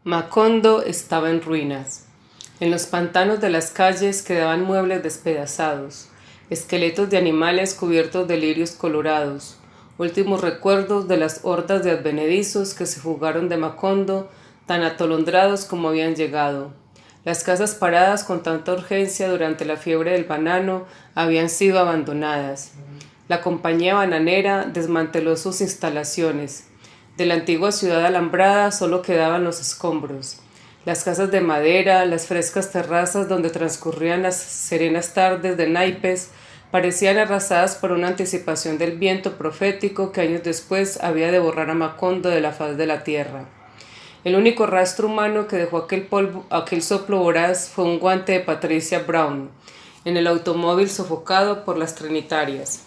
Macondo estaba en ruinas. En los pantanos de las calles quedaban muebles despedazados, esqueletos de animales cubiertos de lirios colorados, últimos recuerdos de las hordas de advenedizos que se fugaron de Macondo tan atolondrados como habían llegado. Las casas paradas con tanta urgencia durante la fiebre del banano habían sido abandonadas. La compañía bananera desmanteló sus instalaciones. De la antigua ciudad alambrada solo quedaban los escombros. Las casas de madera, las frescas terrazas donde transcurrían las serenas tardes de naipes, parecían arrasadas por una anticipación del viento profético que años después había de borrar a Macondo de la faz de la tierra. El único rastro humano que dejó aquel soplo voraz fue un guante de Patricia Brown, en el automóvil sofocado por las trinitarias.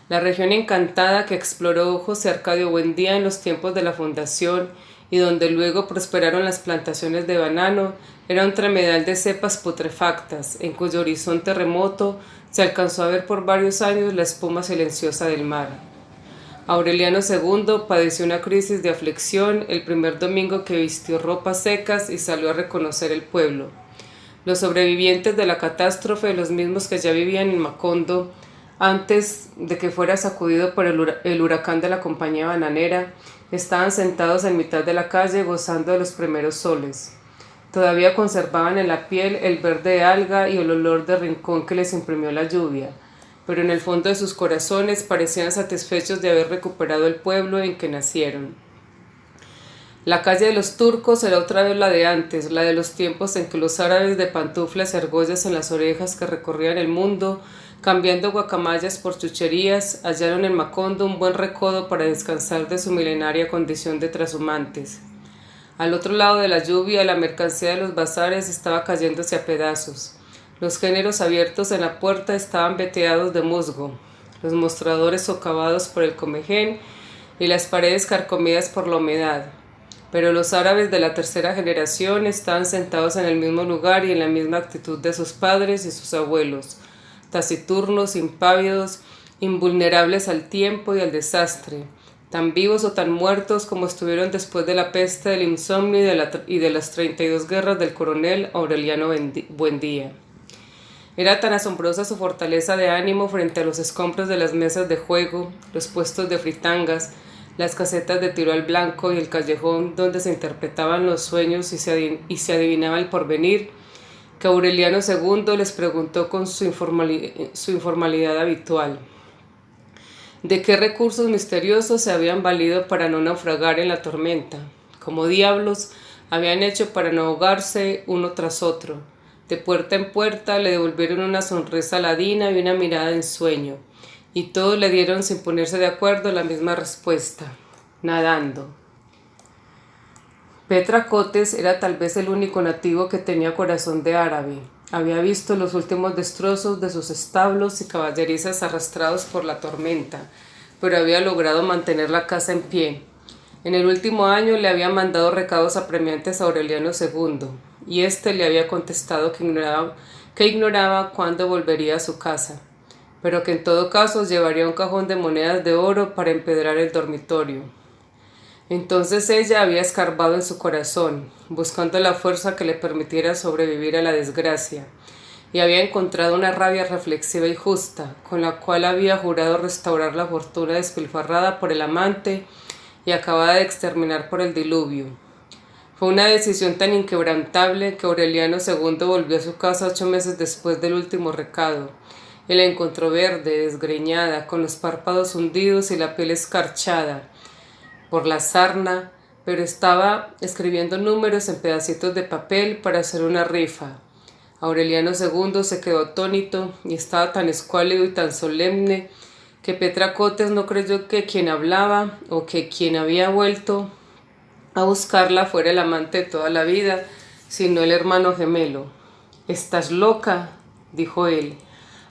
La región encantada que exploró José Arcadio Buendía en los tiempos de la fundación y donde luego prosperaron las plantaciones de banano era un tremedal de cepas putrefactas, en cuyo horizonte remoto se alcanzó a ver por varios años la espuma silenciosa del mar. Aureliano II padeció una crisis de aflicción el primer domingo que vistió ropas secas y salió a reconocer el pueblo. Los sobrevivientes de la catástrofe, los mismos que ya vivían en Macondo, antes de que fuera sacudido por el huracán de la compañía bananera, estaban sentados en mitad de la calle gozando de los primeros soles. Todavía conservaban en la piel el verde de alga y el olor de rincón que les imprimió la lluvia, pero en el fondo de sus corazones parecían satisfechos de haber recuperado el pueblo en que nacieron. La calle de los turcos era otra vez la de antes, la de los tiempos en que los árabes de pantuflas y argollas en las orejas que recorrían el mundo, cambiando guacamayas por chucherías, hallaron en Macondo un buen recodo para descansar de su milenaria condición de trashumantes. Al otro lado de la lluvia, la mercancía de los bazares estaba cayéndose a pedazos. Los géneros abiertos en la puerta estaban veteados de musgo, los mostradores socavados por el comején y las paredes carcomidas por la humedad. Pero los árabes de la tercera generación estaban sentados en el mismo lugar y en la misma actitud de sus padres y sus abuelos, taciturnos, impávidos, invulnerables al tiempo y al desastre, tan vivos o tan muertos como estuvieron después de la peste, del insomnio y de las 32 guerras del coronel Aureliano Buendía. Era tan asombrosa su fortaleza de ánimo frente a los escombros de las mesas de juego, los puestos de fritangas, las casetas de tiro al blanco y el callejón donde se interpretaban los sueños y se adivinaba el porvenir, que Aureliano II les preguntó con su informalidad habitual. ¿De qué recursos misteriosos se habían valido para no naufragar en la tormenta? ¿Cómo diablos habían hecho para no ahogarse uno tras otro? De puerta en puerta le devolvieron una sonrisa ladina y una mirada de ensueño, y todos le dieron sin ponerse de acuerdo la misma respuesta: nadando. Petra Cotes era tal vez el único nativo que tenía corazón de árabe. Había visto los últimos destrozos de sus establos y caballerizas arrastrados por la tormenta, pero había logrado mantener la casa en pie. En el último año le había mandado recados apremiantes a Aureliano II, y éste le había contestado que ignoraba cuándo volvería a su casa, pero que en todo caso llevaría un cajón de monedas de oro para empedrar el dormitorio. Entonces ella había escarbado en su corazón, buscando la fuerza que le permitiera sobrevivir a la desgracia, y había encontrado una rabia reflexiva y justa, con la cual había jurado restaurar la fortuna despilfarrada por el amante y acabada de exterminar por el diluvio. Fue una decisión tan inquebrantable que Aureliano II volvió a su casa 8 meses después del último recado, y la encontró verde, desgreñada, con los párpados hundidos y la piel escarchada por la sarna, pero estaba escribiendo números en pedacitos de papel para hacer una rifa. Aureliano II se quedó atónito y estaba tan escuálido y tan solemne que Petra Cotes no creyó que quien hablaba o que quien había vuelto a buscarla fuera el amante de toda la vida, sino el hermano gemelo. «Estás loca», dijo él,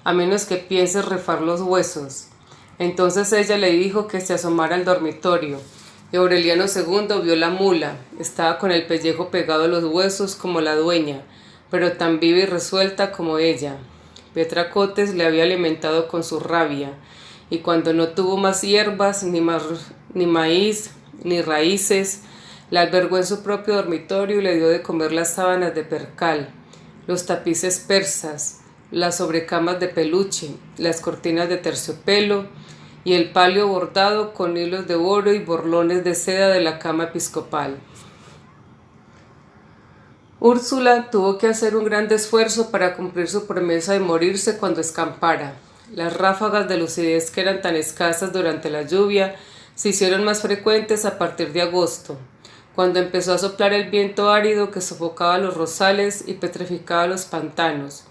«a menos que pienses rifar los huesos». Entonces ella le dijo que se asomara al dormitorio, y Aureliano II vio la mula. Estaba con el pellejo pegado a los huesos como la dueña, pero tan viva y resuelta como ella. Petra Cotes le había alimentado con su rabia, y cuando no tuvo más hierbas, ni maíz, ni raíces, La albergó en su propio dormitorio y le dio de comer las sábanas de percal, los tapices persas, las sobrecamas de peluche, las cortinas de terciopelo y el palio bordado con hilos de oro y borlones de seda de la cama episcopal. Úrsula tuvo que hacer un gran esfuerzo para cumplir su promesa de morirse cuando escampara. Las ráfagas de lucidez, que eran tan escasas durante la lluvia, se hicieron más frecuentes a partir de agosto, cuando empezó a soplar el viento árido que sofocaba los rosales y petrificaba los pantanos,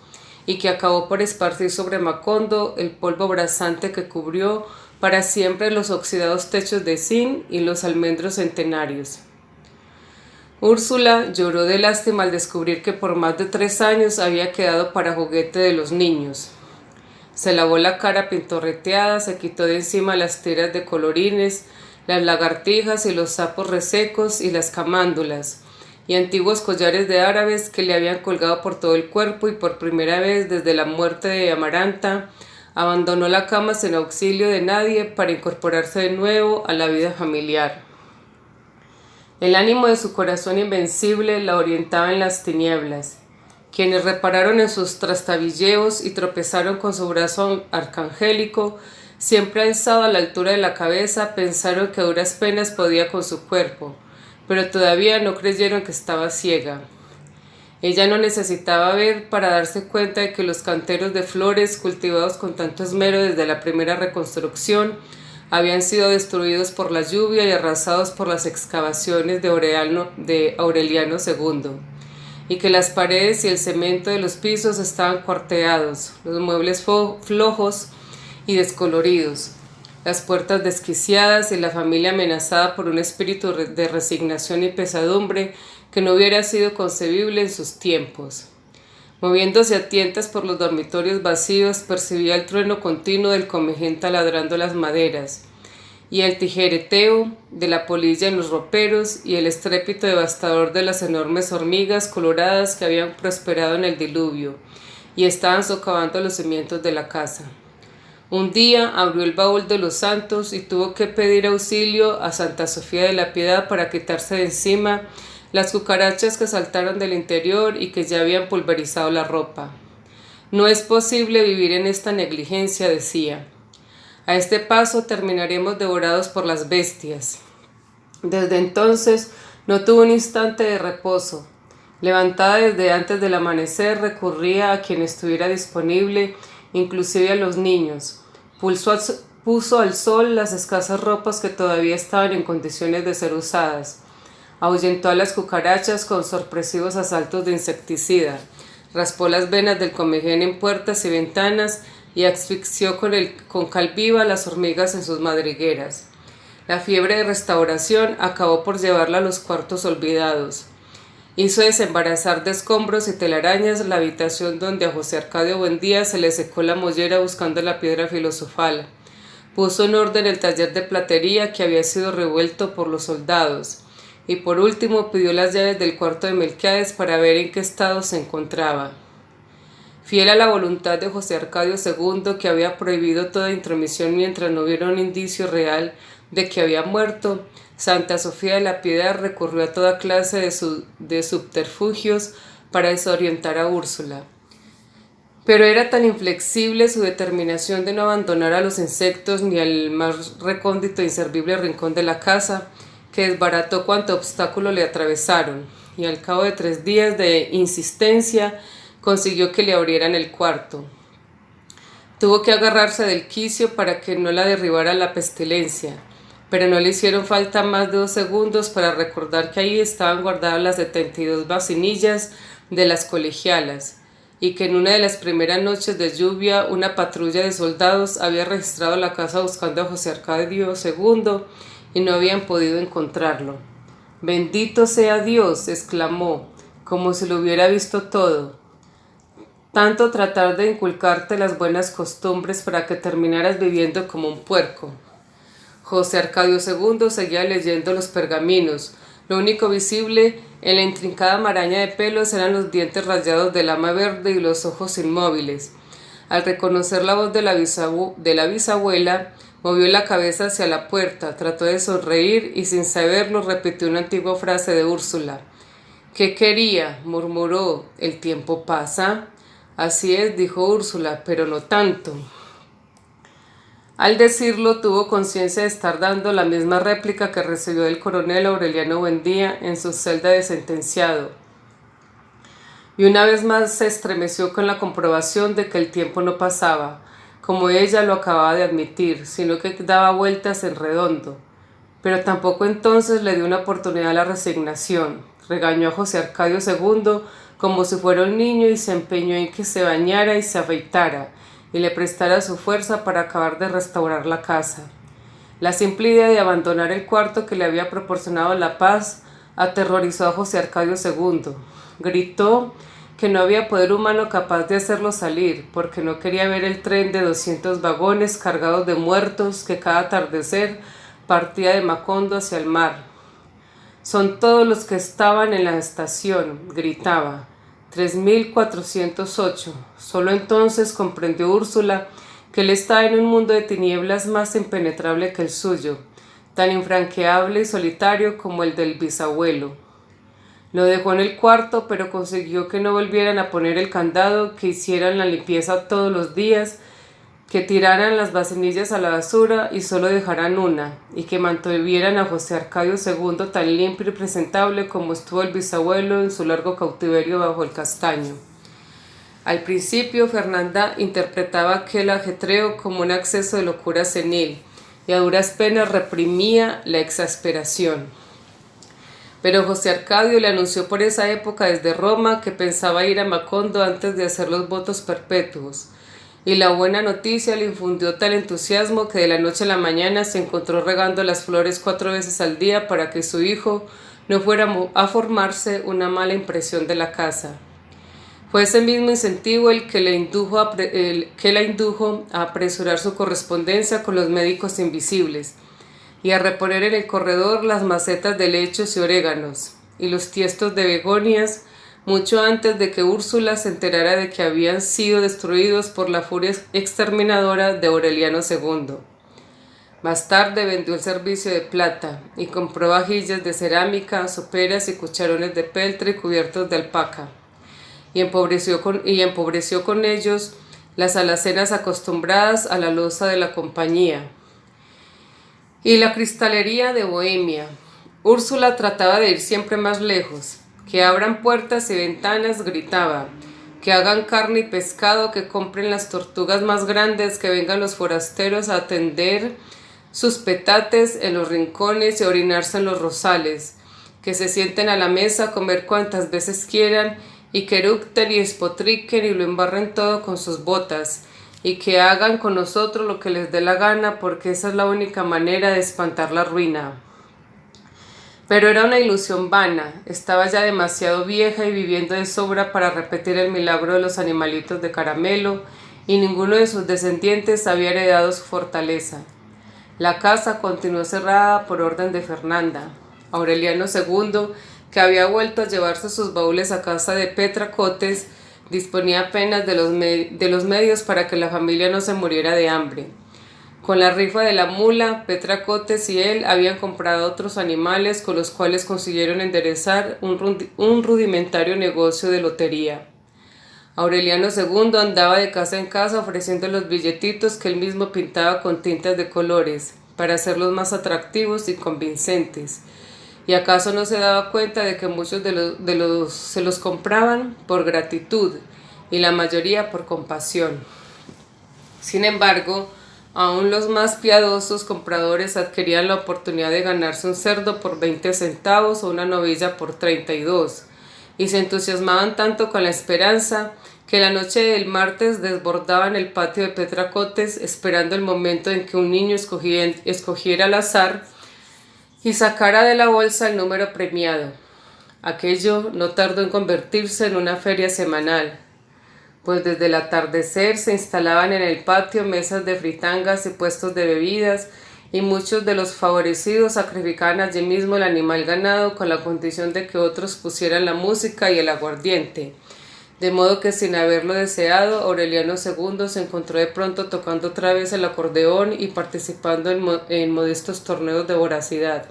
y que acabó por esparcir sobre Macondo el polvo abrasante que cubrió para siempre los oxidados techos de zinc y los almendros centenarios. Úrsula lloró de lástima al descubrir que por más de 3 años había quedado para juguete de los niños. Se lavó la cara pintorreteada, se quitó de encima las tiras de colorines, las lagartijas y los sapos resecos y las camándulas, y antiguos collares de árabes que le habían colgado por todo el cuerpo, y por primera vez desde la muerte de Amaranta, abandonó la cama sin auxilio de nadie para incorporarse de nuevo a la vida familiar. El ánimo de su corazón invencible la orientaba en las tinieblas. Quienes repararon en sus trastabilleos y tropezaron con su brazo arcangélico, siempre alzado a la altura de la cabeza, pensaron que a duras penas podía con su cuerpo, pero todavía no creyeron que estaba ciega. Ella no necesitaba ver para darse cuenta de que los canteros de flores, cultivados con tanto esmero desde la primera reconstrucción, habían sido destruidos por la lluvia y arrasados por las excavaciones de Aureliano II, y que las paredes y el cemento de los pisos estaban cuarteados, los muebles flojos y descoloridos, las puertas desquiciadas y la familia amenazada por un espíritu de resignación y pesadumbre que no hubiera sido concebible en sus tiempos. Moviéndose a tientas por los dormitorios vacíos, percibía el trueno continuo del comején taladrando las maderas, y el tijereteo de la polilla en los roperos, y el estrépito devastador de las enormes hormigas coloradas que habían prosperado en el diluvio, y estaban socavando los cimientos de la casa. Un día abrió el baúl de los santos y tuvo que pedir auxilio a Santa Sofía de la Piedad para quitarse de encima las cucarachas que saltaron del interior y que ya habían pulverizado la ropa. No es posible vivir en esta negligencia, decía. A este paso terminaremos devorados por las bestias. Desde entonces no tuvo un instante de reposo. Levantada desde antes del amanecer, recurría a quien estuviera disponible, inclusive a los niños. Puso al sol las escasas ropas que todavía estaban en condiciones de ser usadas. Ahuyentó a las cucarachas con sorpresivos asaltos de insecticida, raspó las venas del comején en puertas y ventanas y asfixió con cal viva las hormigas en sus madrigueras. La fiebre de restauración acabó por llevarla a los cuartos olvidados. Hizo desembarazar de escombros y telarañas la habitación donde a José Arcadio Buendía se le secó la mollera buscando la piedra filosofal. Puso en orden el taller de platería que había sido revuelto por los soldados. Y por último pidió las llaves del cuarto de Melquiades para ver en qué estado se encontraba. Fiel a la voluntad de José Arcadio II, que había prohibido toda intromisión mientras no hubiera un indicio real de que había muerto, Santa Sofía de la Piedad recurrió a toda clase de subterfugios para desorientar a Úrsula. Pero era tan inflexible su determinación de no abandonar a los insectos ni al más recóndito e inservible rincón de la casa, que desbarató cuanto obstáculo le atravesaron, y al cabo de 3 días de insistencia consiguió que le abrieran el cuarto. Tuvo que agarrarse del quicio para que no la derribara la pestilencia, pero no le hicieron falta más de 2 segundos para recordar que ahí estaban guardadas las 72 vacinillas de las colegialas, y que en una de las primeras noches de lluvia una patrulla de soldados había registrado la casa buscando a José Arcadio II y no habían podido encontrarlo. «Bendito sea Dios», exclamó, como si lo hubiera visto todo. Tanto tratar de inculcarte las buenas costumbres para que terminaras viviendo como un puerco. José Arcadio II seguía leyendo los pergaminos. Lo único visible en la intrincada maraña de pelos eran los dientes rayados del ama verde y los ojos inmóviles. Al reconocer la voz de la bisabuela, Movió la cabeza hacia la puerta, trató de sonreír y sin saberlo repitió una antigua frase de Úrsula. —¿Qué quería? —murmuró—. ¿El tiempo pasa? —Así es —dijo Úrsula—, pero no tanto. Al decirlo tuvo conciencia de estar dando la misma réplica que recibió del coronel Aureliano Buendía en su celda de sentenciado. Y una vez más se estremeció con la comprobación de que el tiempo no pasaba, como ella lo acababa de admitir, sino que daba vueltas en redondo. Pero tampoco entonces le dio una oportunidad a la resignación. Regañó a José Arcadio II como si fuera un niño y se empeñó en que se bañara y se afeitara y le prestara su fuerza para acabar de restaurar la casa. La simple idea de abandonar el cuarto que le había proporcionado la paz aterrorizó a José Arcadio II. Gritó que no había poder humano capaz de hacerlo salir, porque no quería ver el tren de 200 vagones cargados de muertos que cada atardecer partía de Macondo hacia el mar. «Son todos los que estaban en la estación», gritaba. 3.408. Solo entonces comprendió Úrsula que él estaba en un mundo de tinieblas más impenetrable que el suyo, tan infranqueable y solitario como el del bisabuelo. Lo dejó en el cuarto, pero consiguió que no volvieran a poner el candado, que hicieran la limpieza todos los días, que tiraran las vasinillas a la basura y solo dejaran una, y que mantuvieran a José Arcadio II tan limpio y presentable como estuvo el bisabuelo en su largo cautiverio bajo el castaño. Al principio, Fernanda interpretaba aquel ajetreo como un acceso de locura senil, y a duras penas reprimía la exasperación. Pero José Arcadio le anunció por esa época desde Roma que pensaba ir a Macondo antes de hacer los votos perpetuos, y la buena noticia le infundió tal entusiasmo que de la noche a la mañana se encontró regando las flores 4 veces al día para que su hijo no fuera a formarse una mala impresión de la casa. Fue ese mismo incentivo el que la indujo a apresurar su correspondencia con los médicos invisibles y a reponer en el corredor las macetas de helechos y oréganos y los tiestos de begonias mucho antes de que Úrsula se enterara de que habían sido destruidos por la furia exterminadora de Aureliano II. Más tarde vendió el servicio de plata y compró vajillas de cerámica, soperas y cucharones de peltre cubiertos de alpaca, y empobreció con ellos las alacenas acostumbradas a la loza de la compañía y la cristalería de Bohemia. Úrsula trataba de ir siempre más lejos. Que abran puertas y ventanas, gritaba. Que hagan carne y pescado, que compren las tortugas más grandes, que vengan los forasteros a atender sus petates en los rincones y a orinarse en los rosales. Que se sienten a la mesa a comer cuantas veces quieran y que eructen y espotriquen y lo embarren todo con sus botas. Y que hagan con nosotros lo que les dé la gana, porque esa es la única manera de espantar la ruina. Pero era una ilusión vana, estaba ya demasiado vieja y viviendo de sobra para repetir el milagro de los animalitos de caramelo, y ninguno de sus descendientes había heredado su fortaleza. La casa continuó cerrada por orden de Fernanda. Aureliano II, que había vuelto a llevarse sus baúles a casa de Petra Cotes, disponía apenas de los medios para que la familia no se muriera de hambre. Con la rifa de la mula, Petra Cotes y él habían comprado otros animales con los cuales consiguieron enderezar un rudimentario negocio de lotería. Aureliano II andaba de casa en casa ofreciendo los billetitos que él mismo pintaba con tintas de colores, para hacerlos más atractivos y convincentes. ¿Y acaso no se daba cuenta de que muchos se los compraban por gratitud y la mayoría por compasión? Sin embargo, aún los más piadosos compradores adquirían la oportunidad de ganarse un cerdo por 20 centavos o una novilla por 32, y se entusiasmaban tanto con la esperanza que la noche del martes desbordaban el patio de Petra Cotes esperando el momento en que un niño escogiera al azar y sacara de la bolsa el número premiado. Aquello no tardó en convertirse en una feria semanal, pues desde el atardecer se instalaban en el patio mesas de fritangas y puestos de bebidas, y muchos de los favorecidos sacrificaban allí mismo el animal ganado con la condición de que otros pusieran la música y el aguardiente. de modo que sin haberlo deseado, Aureliano II se encontró de pronto tocando otra vez el acordeón y participando en modestos torneos de voracidad.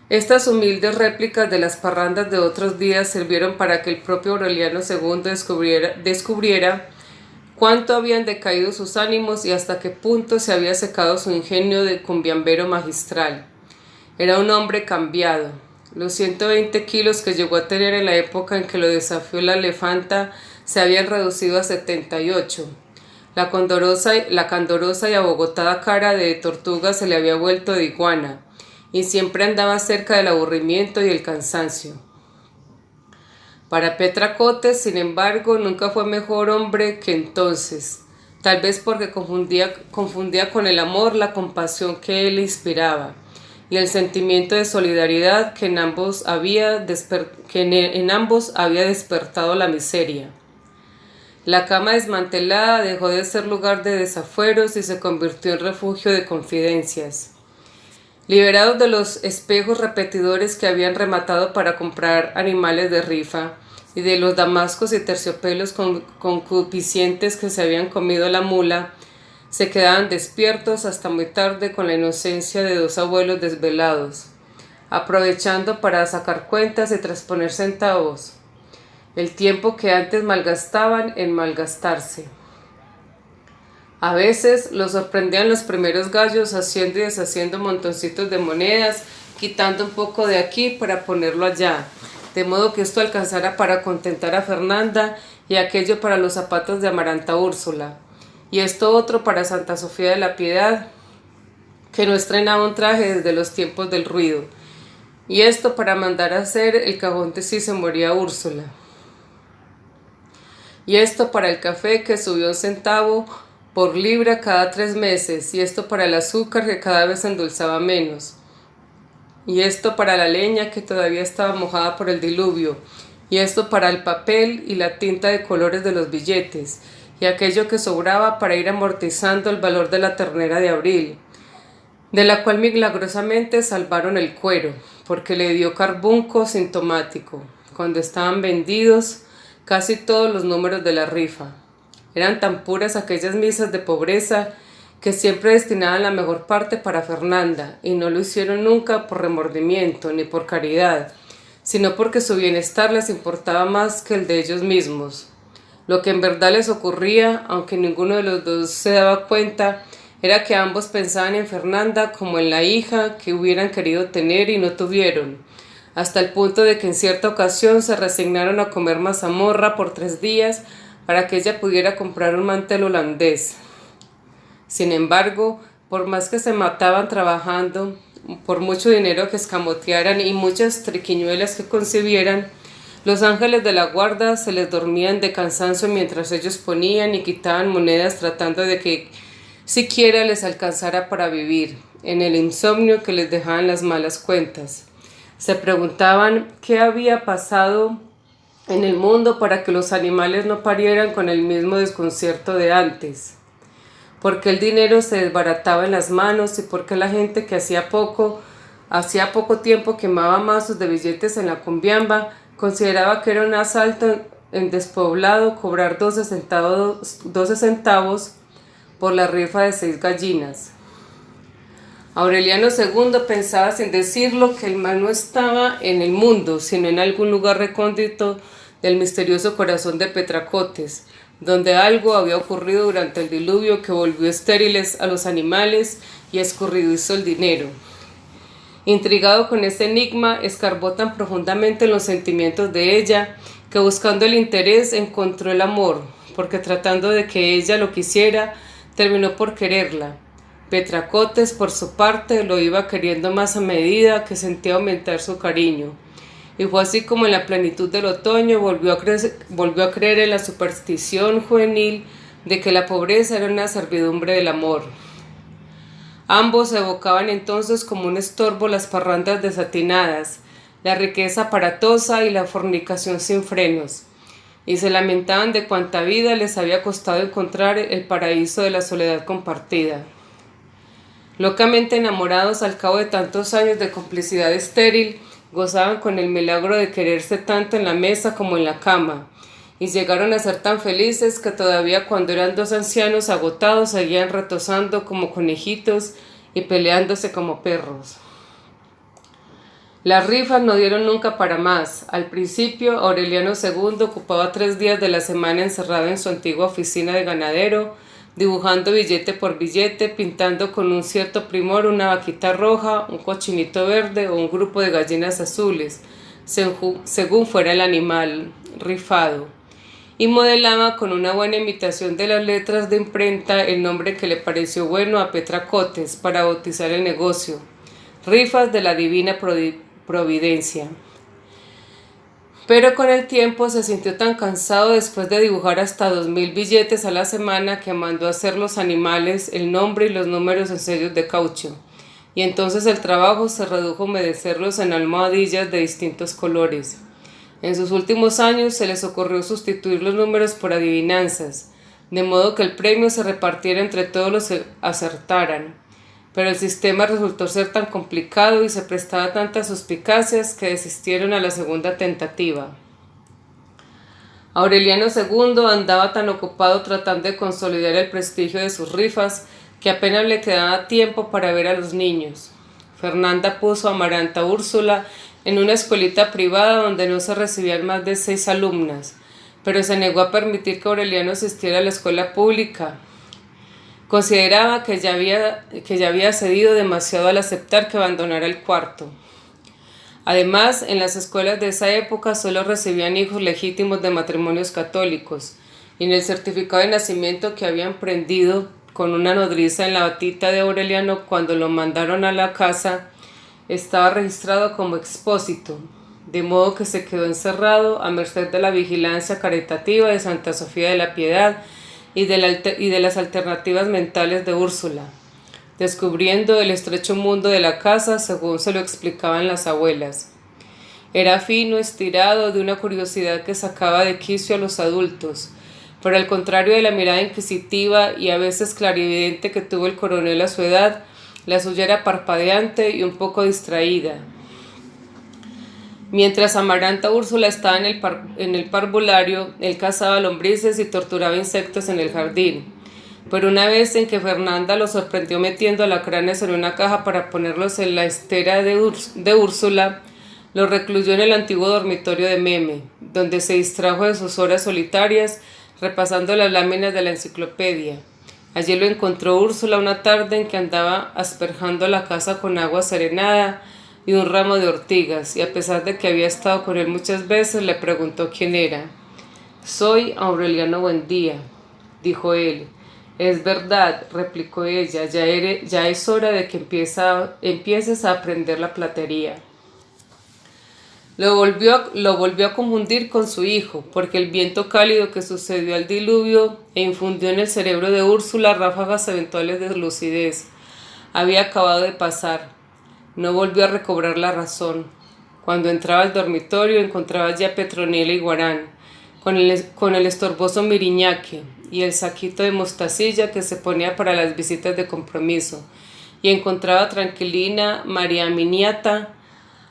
Estas humildes réplicas de las parrandas de otros días sirvieron para que el propio Aureliano II descubriera cuánto habían decaído sus ánimos y hasta qué punto se había secado su ingenio de cumbiambero magistral. Era un hombre cambiado. Los 120 kilos que llegó a tener en la época en que lo desafió la elefanta se habían reducido a 78. La candorosa y abogotada cara de tortuga se le había vuelto de iguana, y siempre andaba cerca del aburrimiento y el cansancio. Para Petracotes, sin embargo, nunca fue mejor hombre que entonces, tal vez porque confundía con el amor la compasión que él inspiraba y el sentimiento de solidaridad que en ambos había despertado la miseria. La cama desmantelada dejó de ser lugar de desafueros y se convirtió en refugio de confidencias. Liberados de los espejos repetidores que habían rematado para comprar animales de rifa y de los damascos y terciopelos concupiscientes que se habían comido la mula, se quedaban despiertos hasta muy tarde con la inocencia de dos abuelos desvelados, aprovechando para sacar cuentas y trasponer centavos, el tiempo que antes malgastaban en malgastarse. A veces los sorprendían los primeros gallos haciendo y deshaciendo montoncitos de monedas, quitando un poco de aquí para ponerlo allá, de modo que esto alcanzara para contentar a Fernanda y aquello para los zapatos de Amaranta Úrsula, y esto otro para Santa Sofía de la Piedad, que no estrenaba un traje desde los tiempos del ruido, y esto para mandar a hacer el cajón de si se moría Úrsula, y esto para el café que subió 1 centavo por libra cada 3 meses, y esto para el azúcar que cada vez endulzaba menos, y esto para la leña que todavía estaba mojada por el diluvio, y esto para el papel y la tinta de colores de los billetes, y aquello que sobraba para ir amortizando el valor de la ternera de abril, de la cual milagrosamente salvaron el cuero, porque le dio carbunco sintomático, cuando estaban vendidos casi todos los números de la rifa. Eran tan puras aquellas misas de pobreza que siempre destinaban la mejor parte para Fernanda, y no lo hicieron nunca por remordimiento ni por caridad, sino porque su bienestar les importaba más que el de ellos mismos. Lo que en verdad les ocurría, aunque ninguno de los dos se daba cuenta, era que ambos pensaban en Fernanda como en la hija que hubieran querido tener y no tuvieron, hasta el punto de que en cierta ocasión se resignaron a comer mazamorra por 3 días para que ella pudiera comprar un mantel holandés. Sin embargo, por más que se mataban trabajando, por mucho dinero que escamotearan y muchas triquiñuelas que concibieran, los ángeles de la guarda se les dormían de cansancio mientras ellos ponían y quitaban monedas tratando de que siquiera les alcanzara para vivir, en el insomnio que les dejaban las malas cuentas. Se preguntaban qué había pasado en el mundo para que los animales no parieran con el mismo desconcierto de antes, porque el dinero se desbarataba en las manos y porque la gente que hacía poco tiempo quemaba mazos de billetes en la cumbiamba, consideraba que era un asalto en despoblado cobrar 12 centavos por la rifa de 6 gallinas. Aureliano II pensaba sin decirlo que el mal no estaba en el mundo, sino en algún lugar recóndito del misterioso corazón de Petracotes, donde algo había ocurrido durante el diluvio que volvió estériles a los animales y escurridizo el dinero. Intrigado con este enigma, escarbó tan profundamente en los sentimientos de ella que buscando el interés encontró el amor, porque tratando de que ella lo quisiera, terminó por quererla. Petracotes, por su parte, lo iba queriendo más a medida que sentía aumentar su cariño. Y fue así como en la plenitud del otoño volvió a creer en la superstición juvenil de que la pobreza era una servidumbre del amor. Ambos evocaban entonces como un estorbo las parrandas desatinadas, la riqueza aparatosa y la fornicación sin frenos, y se lamentaban de cuánta vida les había costado encontrar el paraíso de la soledad compartida. Locamente enamorados al cabo de tantos años de complicidad estéril, gozaban con el milagro de quererse tanto en la mesa como en la cama, y llegaron a ser tan felices que todavía cuando eran dos ancianos agotados seguían retozando como conejitos y peleándose como perros. Las rifas no dieron nunca para más. Al principio, Aureliano II ocupaba 3 días de la semana encerrado en su antigua oficina de ganadero, dibujando billete por billete, pintando con un cierto primor una vaquita roja, un cochinito verde o un grupo de gallinas azules, según fuera el animal rifado, y modelaba con una buena imitación de las letras de imprenta el nombre que le pareció bueno a Petra Cotes para bautizar el negocio: Rifas de la Divina Providencia. Pero con el tiempo se sintió tan cansado después de dibujar hasta 2000 billetes a la semana que mandó a hacer los animales, el nombre y los números en sellos de caucho, y entonces el trabajo se redujo a humedecerlos en almohadillas de distintos colores. En sus últimos años se les ocurrió sustituir los números por adivinanzas, de modo que el premio se repartiera entre todos los que acertaran. Pero el sistema resultó ser tan complicado y se prestaba a tantas suspicacias que desistieron a la segunda tentativa. Aureliano II andaba tan ocupado tratando de consolidar el prestigio de sus rifas que apenas le quedaba tiempo para ver a los niños. Fernanda puso a Amaranta Úrsula en una escuelita privada donde no se recibían más de 6 alumnas, pero se negó a permitir que Aureliano asistiera a la escuela pública. Consideraba que ya había cedido demasiado al aceptar que abandonara el cuarto. Además, en las escuelas de esa época solo recibían hijos legítimos de matrimonios católicos, y en el certificado de nacimiento que habían prendido con una nodriza en la batita de Aureliano cuando lo mandaron a la casa, estaba registrado como expósito, de modo que se quedó encerrado a merced de la vigilancia caritativa de Santa Sofía de la Piedad y de las alternativas mentales de Úrsula, descubriendo el estrecho mundo de la casa según se lo explicaban las abuelas. Era fino, estirado, de una curiosidad que sacaba de quicio a los adultos, pero al contrario de la mirada inquisitiva y a veces clarividente que tuvo el coronel a su edad, la suya era parpadeante y un poco distraída. Mientras Amaranta Úrsula estaba en el parvulario, él cazaba lombrices y torturaba insectos en el jardín. Pero una vez en que Fernanda lo sorprendió metiendo alacranes en una caja para ponerlos en la estera de Úrsula, lo recluyó en el antiguo dormitorio de Meme, donde se distrajo de sus horas solitarias repasando las láminas de la enciclopedia. Allí lo encontró Úrsula una tarde en que andaba asperjando la casa con agua serenada y un ramo de ortigas, y a pesar de que había estado con él muchas veces, le preguntó quién era. «Soy Aureliano Buendía», dijo él. «Es verdad», replicó ella, ya es hora de que empieces a aprender la platería». Lo volvió a confundir con su hijo, porque el viento cálido que sucedió al diluvio e infundió en el cerebro de Úrsula ráfagas eventuales de lucidez había acabado de pasar. No volvió a recobrar la razón. Cuando entraba al dormitorio encontraba ya a Petronila y Guarán, con el estorboso Miriñaque y el saquito de mostacilla que se ponía para las visitas de compromiso, y encontraba a Tranquilina, María Miniata,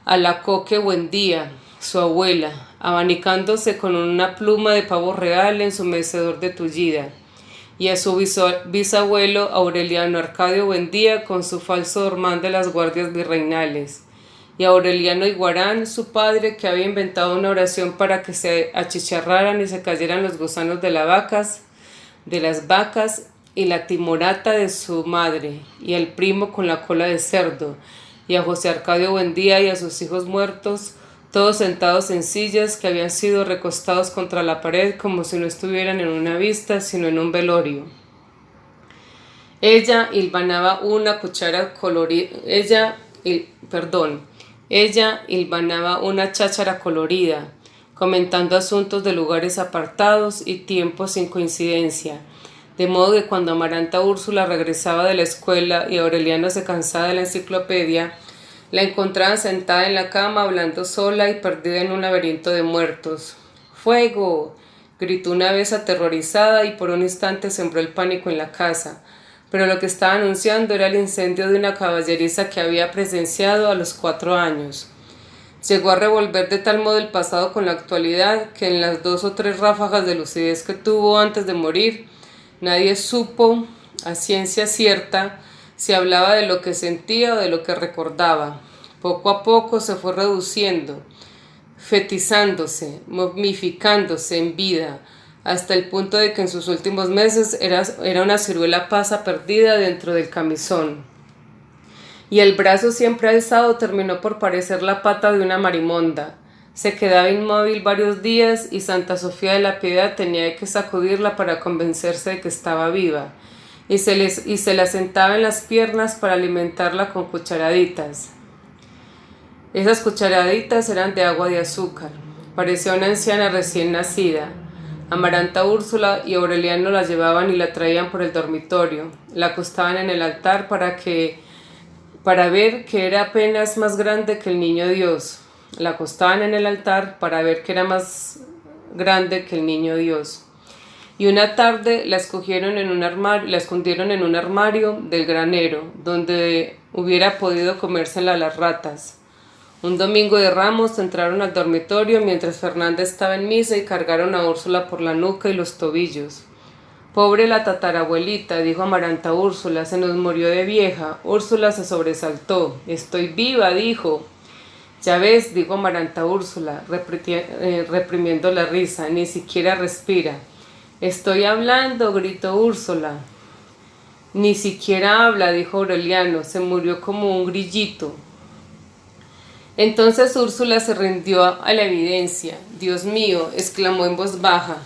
a la Coque Buendía, su abuela, abanicándose con una pluma de pavo real en su mecedor de tullida, y a su bisabuelo Aureliano Arcadio Buendía con su falso hormán de las guardias virreinales, y a Aureliano Iguarán, su padre, que había inventado una oración para que se achicharraran y se cayeran los gusanos de las vacas, y la timorata de su madre, y al primo con la cola de cerdo, y a José Arcadio Buendía y a sus hijos muertos, todos sentados en sillas que habían sido recostados contra la pared como si no estuvieran en una vista, sino en un velorio. Ella hilvanaba una cháchara colorida, comentando asuntos de lugares apartados y tiempos sin coincidencia, de modo que cuando Amaranta Úrsula regresaba de la escuela y Aureliano se cansaba de la enciclopedia, la encontraban sentada en la cama hablando sola y perdida en un laberinto de muertos. ¡Fuego!, gritó una vez aterrorizada y por un instante sembró el pánico en la casa, pero lo que estaba anunciando era el incendio de una caballeriza que había presenciado a los 4 años. Llegó a revolver de tal modo el pasado con la actualidad que en las 2 o 3 ráfagas de lucidez que tuvo antes de morir, nadie supo a ciencia cierta si hablaba de lo que sentía o de lo que recordaba. Poco a poco se fue reduciendo, fetizándose, momificándose en vida, hasta el punto de que en sus últimos meses era una ciruela pasa perdida dentro del camisón. Y el brazo siempre alzado terminó por parecer la pata de una marimonda. Se quedaba inmóvil varios días y Santa Sofía de la Piedad tenía que sacudirla para convencerse de que estaba viva, y se la sentaba en las piernas para alimentarla con cucharaditas. Esas cucharaditas eran de agua de azúcar. Parecía una anciana recién nacida. Amaranta, Úrsula y Aureliano la llevaban y la traían por el dormitorio. La acostaban en el altar para ver que era apenas más grande que el niño Dios. La acostaban en el altar para ver que era más grande que el niño Dios. Y una tarde la escondieron en un armario del granero, donde hubiera podido comérsela las ratas. Un domingo de Ramos entraron al dormitorio mientras Fernanda estaba en misa y cargaron a Úrsula por la nuca y los tobillos. Pobre la tatarabuelita, dijo Amaranta a Úrsula, se nos murió de vieja. Úrsula se sobresaltó. Estoy viva, dijo. Ya ves, dijo Amaranta a Úrsula, reprimiendo la risa, ni siquiera respira. Estoy hablando, gritó Úrsula. Ni siquiera habla, dijo Aureliano, se murió como un grillito. Entonces Úrsula se rindió a la evidencia. Dios mío, exclamó en voz baja,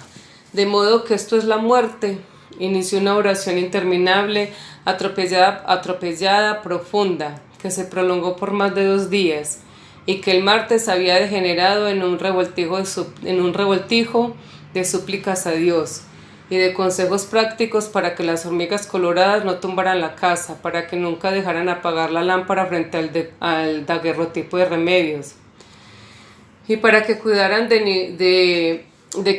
de modo que esto es la muerte. Inició una oración interminable, atropellada, profunda, que se prolongó por más de 2 días, y que el martes había degenerado en un revoltijo de súplicas a Dios y de consejos prácticos para que las hormigas coloradas no tumbaran la casa, para que nunca dejaran apagar la lámpara frente al daguerrotipo de remedios, y para que cuidaran de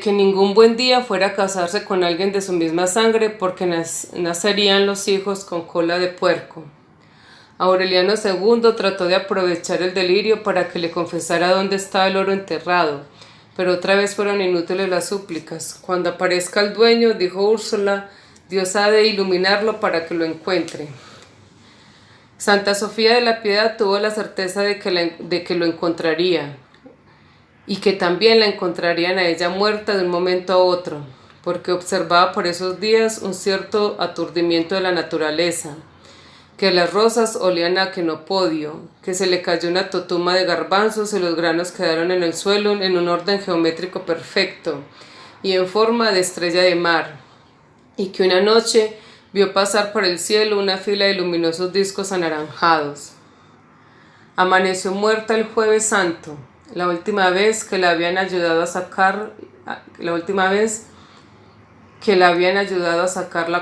que ningún buen día fuera a casarse con alguien de su misma sangre, porque nacerían los hijos con cola de puerco. Aureliano II trató de aprovechar el delirio para que le confesara dónde estaba el oro enterrado, pero otra vez fueron inútiles las súplicas. Cuando aparezca el dueño, dijo Úrsula, Dios ha de iluminarlo para que lo encuentre. Santa Sofía de la Piedad tuvo la certeza de que lo encontraría, y que también la encontrarían a ella muerta de un momento a otro, porque observaba por esos días un cierto aturdimiento de la naturaleza, que las rosas olían a quenopodio, que se le cayó una totuma de garbanzos y los granos quedaron en el suelo en un orden geométrico perfecto y en forma de estrella de mar, y que una noche vio pasar por el cielo una fila de luminosos discos anaranjados. Amaneció muerta el Jueves Santo, la última vez que la habían ayudado a sacar la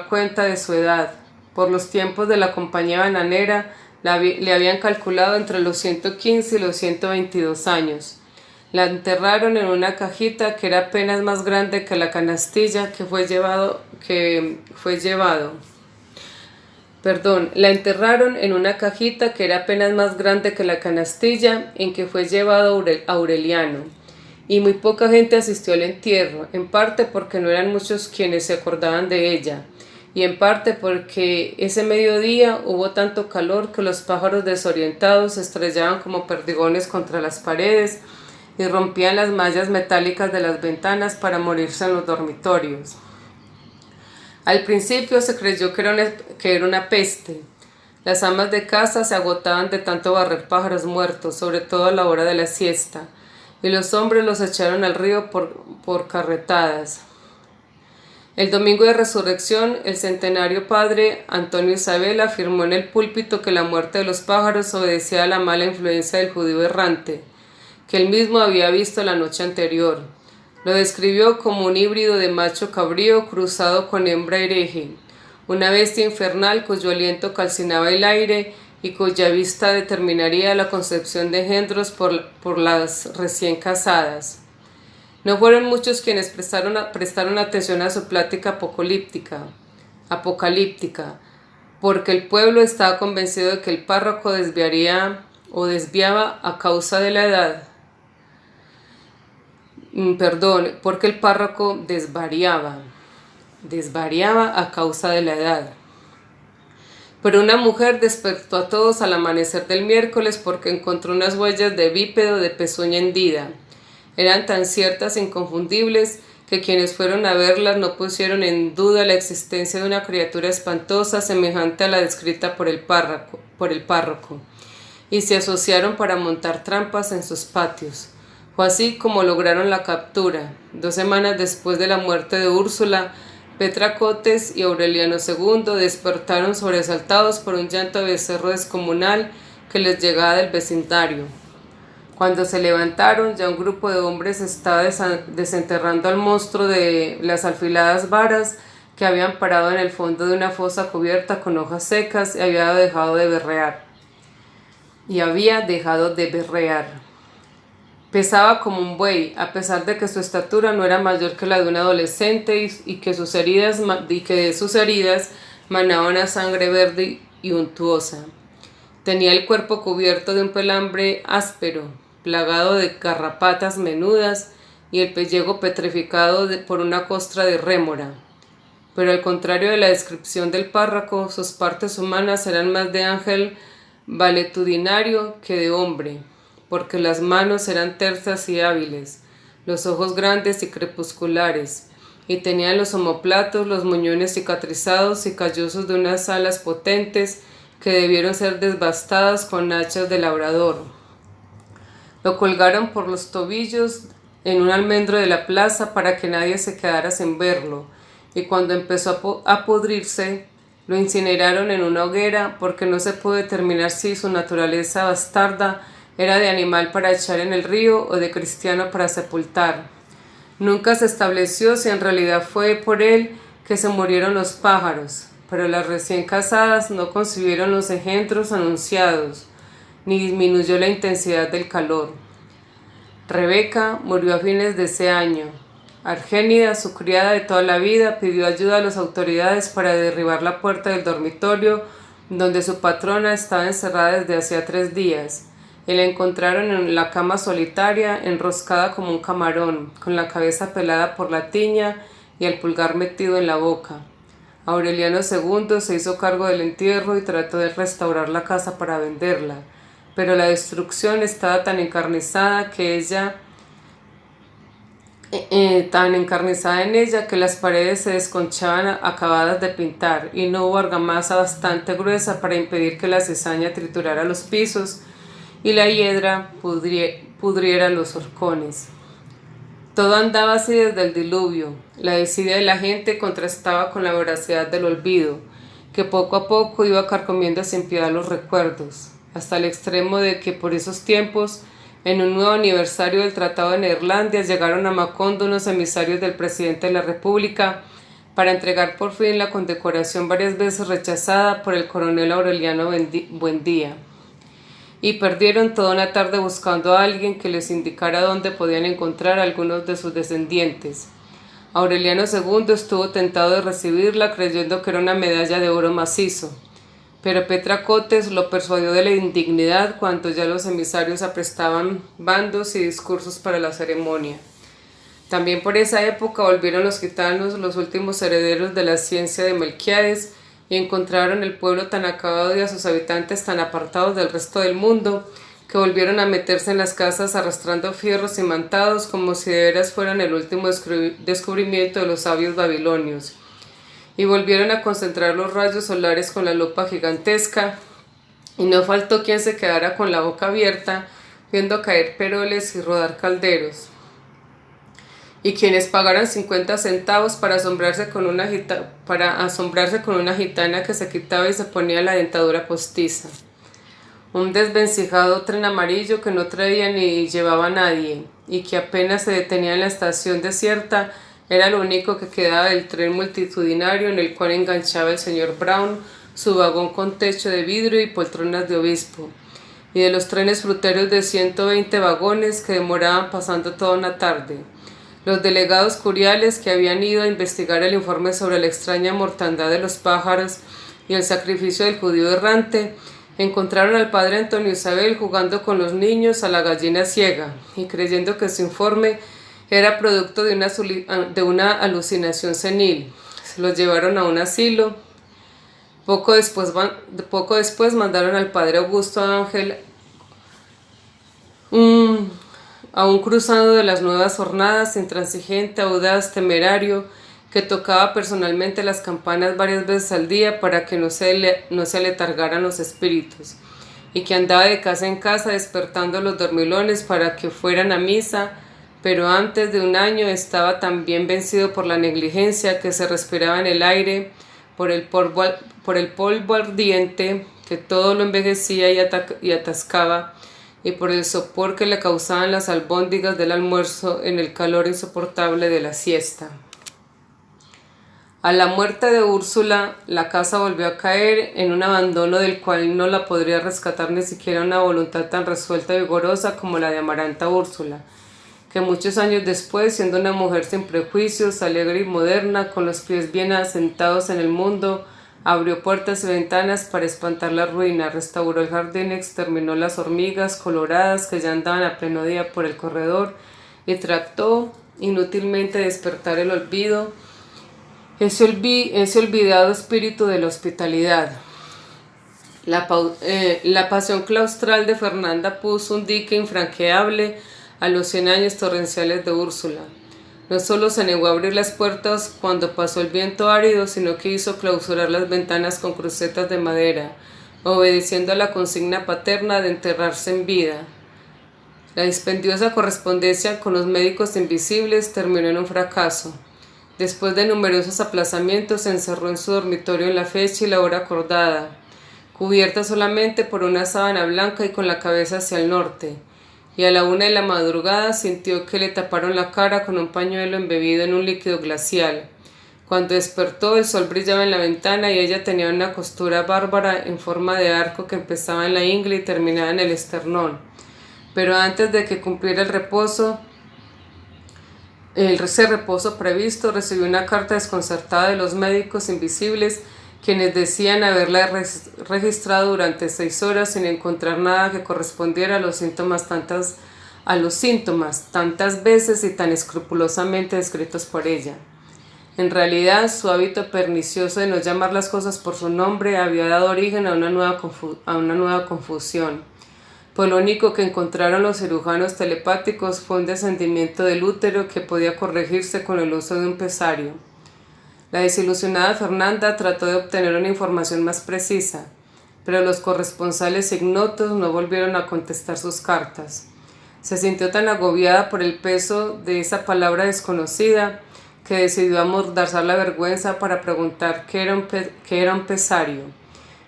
cuenta de su edad. Por los tiempos de la compañía bananera, le habían calculado entre los 115 y los 122 años. La enterraron en una cajita que era apenas más grande que la canastilla La enterraron en una cajita que era apenas más grande que la canastilla en que fue llevado Aureliano. Y muy poca gente asistió al entierro, en parte porque no eran muchos quienes se acordaban de ella, y en parte porque ese mediodía hubo tanto calor que los pájaros desorientados se estrellaban como perdigones contra las paredes y rompían las mallas metálicas de las ventanas para morirse en los dormitorios. Al principio se creyó que era una peste. Las amas de casa se agotaban de tanto barrer pájaros muertos, sobre todo a la hora de la siesta, y los hombres los echaron al río por carretadas. El domingo de resurrección, el centenario padre Antonio Isabel afirmó en el púlpito que la muerte de los pájaros obedecía a la mala influencia del judío errante, que él mismo había visto la noche anterior. Lo describió como un híbrido de macho cabrío cruzado con hembra hereje, una bestia infernal cuyo aliento calcinaba el aire y cuya vista determinaría la concepción de engendros por las recién casadas. No fueron muchos quienes prestaron atención a su plática apocalíptica, porque el pueblo estaba convencido de que el párroco desviaría o desviaba a causa de la edad. Porque el párroco desvariaba a causa de la edad. Pero una mujer despertó a todos al amanecer del miércoles porque encontró unas huellas de bípedo de pezuña hendida. Eran tan ciertas e inconfundibles que quienes fueron a verlas no pusieron en duda la existencia de una criatura espantosa semejante a la descrita por el párroco, y se asociaron para montar trampas en sus patios. Fue así como lograron la captura. 2 semanas después de la muerte de Úrsula, Petra Cotes y Aureliano II despertaron sobresaltados por un llanto de becerro descomunal que les llegaba del vecindario. Cuando se levantaron, ya un grupo de hombres estaba desenterrando al monstruo de las afiladas varas que habían parado en el fondo de una fosa cubierta con hojas secas y había dejado de berrear. Pesaba como un buey, a pesar de que su estatura no era mayor que la de un adolescente y que de sus heridas manaba una sangre verde y untuosa. Tenía el cuerpo cubierto de un pelambre áspero, plagado de garrapatas menudas y el pellejo petrificado por una costra de rémora. Pero al contrario de la descripción del párroco, sus partes humanas eran más de ángel valetudinario que de hombre, porque las manos eran tersas y hábiles, los ojos grandes y crepusculares, y tenían los omóplatos, los muñones cicatrizados y callosos de unas alas potentes que debieron ser desbastadas con hachas de labrador. Lo colgaron por los tobillos en un almendro de la plaza para que nadie se quedara sin verlo, y cuando empezó a pudrirse, lo incineraron en una hoguera porque no se pudo determinar si su naturaleza bastarda era de animal para echar en el río o de cristiano para sepultar. Nunca se estableció si en realidad fue por él que se murieron los pájaros, pero las recién casadas no concibieron los engendros anunciados, ni disminuyó la intensidad del calor. Rebeca murió a fines de ese año. Argénida, su criada de toda la vida, pidió ayuda a las autoridades para derribar la puerta del dormitorio donde su patrona estaba encerrada desde hacía 3 días. Y la encontraron en la cama solitaria, enroscada como un camarón, con la cabeza pelada por la tiña y el pulgar metido en la boca. Aureliano II se hizo cargo del entierro y trató de restaurar la casa para venderla, pero la destrucción estaba tan encarnizada en ella que las paredes se desconchaban acabadas de pintar, y no hubo argamasa bastante gruesa para impedir que la cizaña triturara los pisos y la hiedra pudriera los horcones. Todo andaba así desde el diluvio. La desidia de la gente contrastaba con la voracidad del olvido, que poco a poco iba carcomiendo sin piedad los recuerdos, hasta el extremo de que por esos tiempos, en un nuevo aniversario del Tratado de Neerlandia, llegaron a Macondo unos emisarios del presidente de la República para entregar por fin la condecoración varias veces rechazada por el coronel Aureliano Buendía. Y perdieron toda una tarde buscando a alguien que les indicara dónde podían encontrar a algunos de sus descendientes. Aureliano II estuvo tentado de recibirla creyendo que era una medalla de oro macizo, pero Petra Cotes lo persuadió de la indignidad cuando ya los emisarios aprestaban bandos y discursos para la ceremonia. También por esa época volvieron los gitanos, los últimos herederos de la ciencia de Melquiades, y encontraron el pueblo tan acabado y a sus habitantes tan apartados del resto del mundo, que volvieron a meterse en las casas arrastrando fierros imantados como si de veras fueran el último descubrimiento de los sabios babilonios. Y volvieron a concentrar los rayos solares con la lupa gigantesca, y no faltó quien se quedara con la boca abierta viendo caer peroles y rodar calderos, y quienes pagaran 50 centavos para asombrarse con una gitana que se quitaba y se ponía la dentadura postiza. Un desvencijado tren amarillo que no traía ni llevaba a nadie, y que apenas se detenía en la estación desierta, era lo único que quedaba del tren multitudinario en el cual enganchaba el señor Brown su vagón con techo de vidrio y poltronas de obispo, y de los trenes fruteros de 120 vagones que demoraban pasando toda una tarde. Los delegados curiales que habían ido a investigar el informe sobre la extraña mortandad de los pájaros y el sacrificio del judío errante Encontraron al padre Antonio Isabel jugando con los niños a la gallina ciega y creyendo que su informe era producto de una alucinación senil. Se los llevaron a un asilo. Poco después mandaron al padre Augusto Ángel a un cruzado de las nuevas jornadas, intransigente, audaz, temerario, que tocaba personalmente las campanas varias veces al día para que no se aletargaran los espíritus, y que andaba de casa en casa despertando a los dormilones para que fueran a misa, pero antes de un año estaba tan bien vencido por la negligencia que se respiraba en el aire, por el polvo ardiente que todo lo envejecía y atascaba, y por el sopor que le causaban las albóndigas del almuerzo en el calor insoportable de la siesta. A la muerte de Úrsula, la casa volvió a caer en un abandono del cual no la podría rescatar ni siquiera una voluntad tan resuelta y vigorosa como la de Amaranta Úrsula, que muchos años después, siendo una mujer sin prejuicios, alegre y moderna, con los pies bien asentados en el mundo, abrió puertas y ventanas para espantar la ruina, restauró el jardín, exterminó las hormigas coloradas que ya andaban a pleno día por el corredor y trató inútilmente de despertar el olvido, ese olvidado espíritu de la hospitalidad. La pasión claustral de Fernanda puso un dique infranqueable a los 100 años torrenciales de Úrsula. No solo se negó a abrir las puertas cuando pasó el viento árido, sino que hizo clausurar las ventanas con crucetas de madera, obedeciendo a la consigna paterna de enterrarse en vida. La dispendiosa correspondencia con los médicos invisibles terminó en un fracaso. Después de numerosos aplazamientos, se encerró en su dormitorio en la fecha y la hora acordada, cubierta solamente por una sábana blanca y con la cabeza hacia el norte, y a la 1 de la madrugada sintió que le taparon la cara con un pañuelo embebido en un líquido glacial. Cuando despertó, el sol brillaba en la ventana y ella tenía una costura bárbara en forma de arco que empezaba en la ingle y terminaba en el esternón. Pero antes de que cumpliera ese reposo previsto, recibió una carta desconcertada de los médicos invisibles, quienes decían haberla registrado durante 6 horas sin encontrar nada que correspondiera a los síntomas tantas veces y tan escrupulosamente descritos por ella. En realidad, su hábito pernicioso de no llamar las cosas por su nombre había dado origen a una nueva confusión. Pues lo único que encontraron los cirujanos telepáticos fue un descendimiento del útero que podía corregirse con el uso de un pesario. La desilusionada Fernanda trató de obtener una información más precisa, pero los corresponsales ignotos no volvieron a contestar sus cartas. Se sintió tan agobiada por el peso de esa palabra desconocida que decidió amordazar la vergüenza para preguntar qué era un pesario.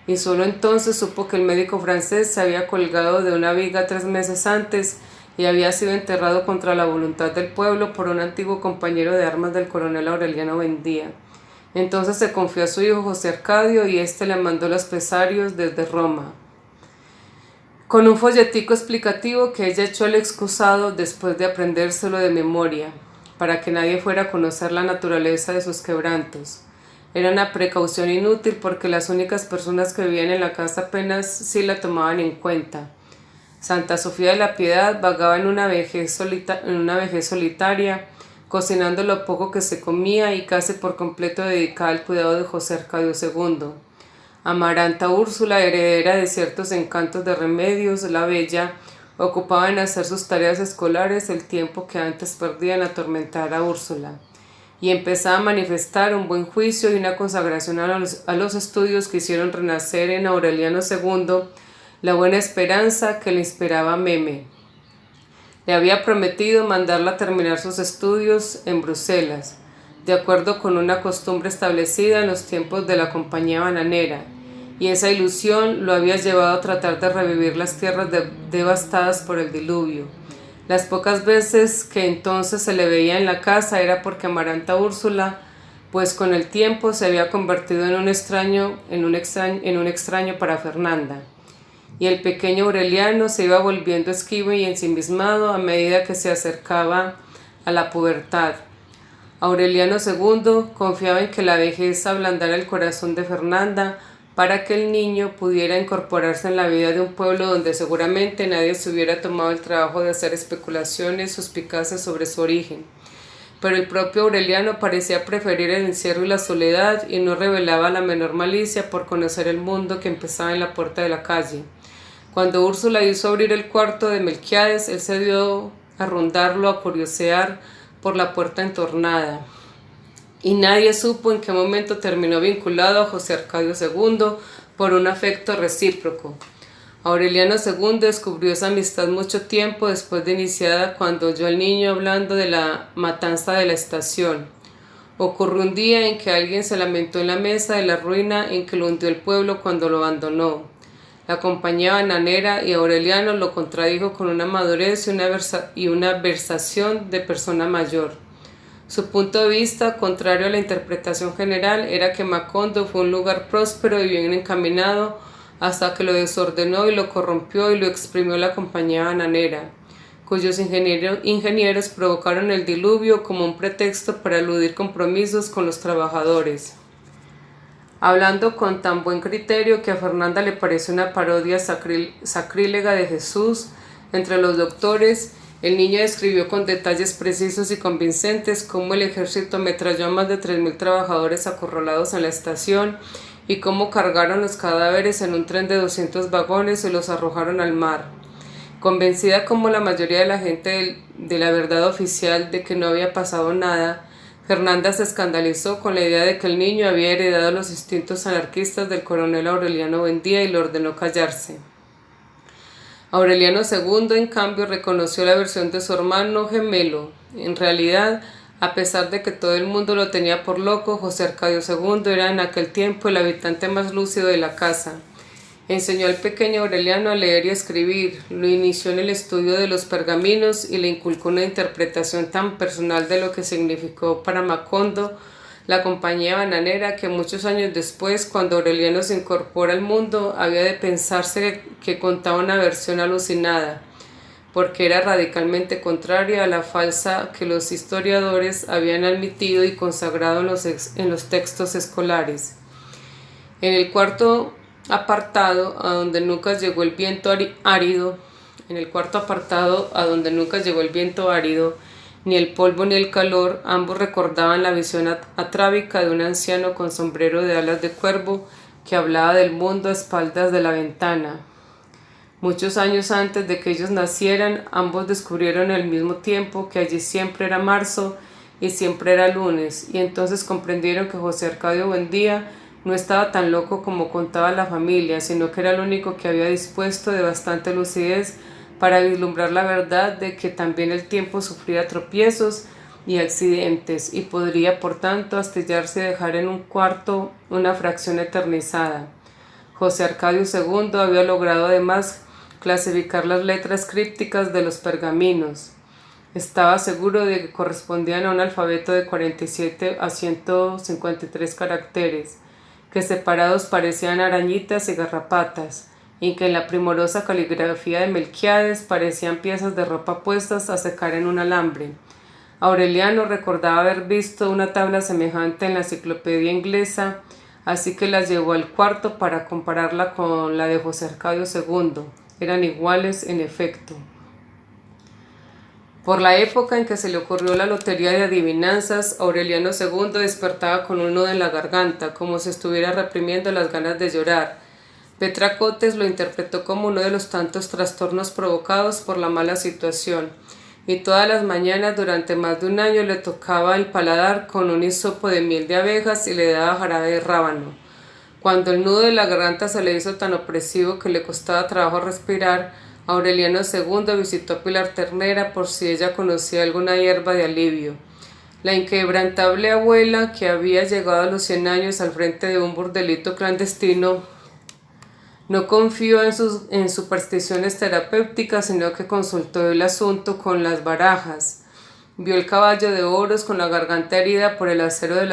Y solo entonces supo que el médico francés se había colgado de una viga 3 meses antes y había sido enterrado contra la voluntad del pueblo por un antiguo compañero de armas del coronel Aureliano Buendía. Entonces se confió a su hijo José Arcadio y éste le mandó los pesarios desde Roma, con un folletico explicativo que ella echó al excusado después de aprendérselo de memoria, para que nadie fuera a conocer la naturaleza de sus quebrantos. Era una precaución inútil porque las únicas personas que vivían en la casa apenas sí la tomaban en cuenta. Santa Sofía de la Piedad vagaba en una vejez solitaria, cocinando lo poco que se comía y casi por completo dedicada al cuidado de José Arcadio II. Amaranta Úrsula, heredera de ciertos encantos de Remedios, la Bella, ocupaba en hacer sus tareas escolares el tiempo que antes perdía en atormentar a Úrsula, y empezaba a manifestar un buen juicio y una consagración a los estudios que hicieron renacer en Aureliano II la buena esperanza que le inspiraba Meme. Le había prometido mandarla a terminar sus estudios en Bruselas, de acuerdo con una costumbre establecida en los tiempos de la Compañía Bananera, y esa ilusión lo había llevado a tratar de revivir las tierras devastadas por el diluvio. Las pocas veces que entonces se le veía en la casa era porque Amaranta Úrsula, pues con el tiempo se había convertido en un extraño para Fernanda, y el pequeño Aureliano se iba volviendo esquivo y ensimismado a medida que se acercaba a la pubertad. Aureliano II confiaba en que la vejez ablandara el corazón de Fernanda para que el niño pudiera incorporarse en la vida de un pueblo donde seguramente nadie se hubiera tomado el trabajo de hacer especulaciones suspicaces sobre su origen. Pero el propio Aureliano parecía preferir el encierro y la soledad y no revelaba la menor malicia por conocer el mundo que empezaba en la puerta de la calle. Cuando Úrsula hizo abrir el cuarto de Melquiades, él se dio a rondarlo, a curiosear por la puerta entornada. Y nadie supo en qué momento terminó vinculado a José Arcadio II por un afecto recíproco. Aureliano II descubrió esa amistad mucho tiempo después de iniciada, cuando oyó al niño hablando de la matanza de la estación. Ocurrió un día en que alguien se lamentó en la mesa de la ruina en que lo hundió el pueblo cuando lo abandonó. La compañía bananera y Aureliano lo contradijo con una madurez y una versación de persona mayor. Su punto de vista, contrario a la interpretación general, era que Macondo fue un lugar próspero y bien encaminado hasta que lo desordenó y lo corrompió y lo exprimió la compañía bananera, cuyos ingenieros provocaron el diluvio como un pretexto para eludir compromisos con los trabajadores. Hablando con tan buen criterio que a Fernanda le pareció una parodia sacrílega de Jesús entre los doctores, el niño describió con detalles precisos y convincentes cómo el ejército ametralló a más de 3.000 trabajadores acorralados en la estación y cómo cargaron los cadáveres en un tren de 200 vagones y los arrojaron al mar. Convencida como la mayoría de la gente de la verdad oficial de que no había pasado nada, Fernanda se escandalizó con la idea de que el niño había heredado los instintos anarquistas del coronel Aureliano Buendía y le ordenó callarse. Aureliano II, en cambio, reconoció la versión de su hermano gemelo. En realidad, a pesar de que todo el mundo lo tenía por loco, José Arcadio II era en aquel tiempo el habitante más lúcido de la casa. Enseñó al pequeño Aureliano a leer y a escribir, lo inició en el estudio de los pergaminos y le inculcó una interpretación tan personal de lo que significó para Macondo la compañía bananera que muchos años después, cuando Aureliano se incorpora al mundo, había de pensarse que contaba una versión alucinada, porque era radicalmente contraria a la falsa que los historiadores habían admitido y consagrado en los textos escolares. En el cuarto apartado a donde nunca llegó el viento árido, ni el polvo ni el calor, ambos recordaban la visión atrábica de un anciano con sombrero de alas de cuervo que hablaba del mundo a espaldas de la ventana. Muchos años antes de que ellos nacieran, ambos descubrieron al mismo tiempo que allí siempre era marzo y siempre era lunes, y entonces comprendieron que José Arcadio Buendía no estaba tan loco como contaba la familia, sino que era el único que había dispuesto de bastante lucidez para vislumbrar la verdad de que también el tiempo sufría tropiezos y accidentes y podría por tanto astillarse y dejar en un cuarto una fracción eternizada. José Arcadio II había logrado además clasificar las letras crípticas de los pergaminos. Estaba seguro de que correspondían a un alfabeto de 47 a 153 caracteres, que separados parecían arañitas y garrapatas, y que en la primorosa caligrafía de Melquiades parecían piezas de ropa puestas a secar en un alambre. Aureliano recordaba haber visto una tabla semejante en la enciclopedia inglesa, así que la llevó al cuarto para compararla con la de José Arcadio II. Eran iguales en efecto. Por la época en que se le ocurrió la lotería de adivinanzas, Aureliano II despertaba con un nudo en la garganta, como si estuviera reprimiendo las ganas de llorar. Petra Cotes lo interpretó como uno de los tantos trastornos provocados por la mala situación, y todas las mañanas durante más de un año le tocaba el paladar con un hisopo de miel de abejas y le daba jarabe de rábano. Cuando el nudo de la garganta se le hizo tan opresivo que le costaba trabajo respirar, Aureliano II visitó a Pilar Ternera por si ella conocía alguna hierba de alivio. La inquebrantable abuela, que había llegado a los 100 años al frente de un burdelito clandestino, no confió en supersticiones terapéuticas, sino que consultó el asunto con las barajas. Vio el caballo de oros con la garganta herida por el acero de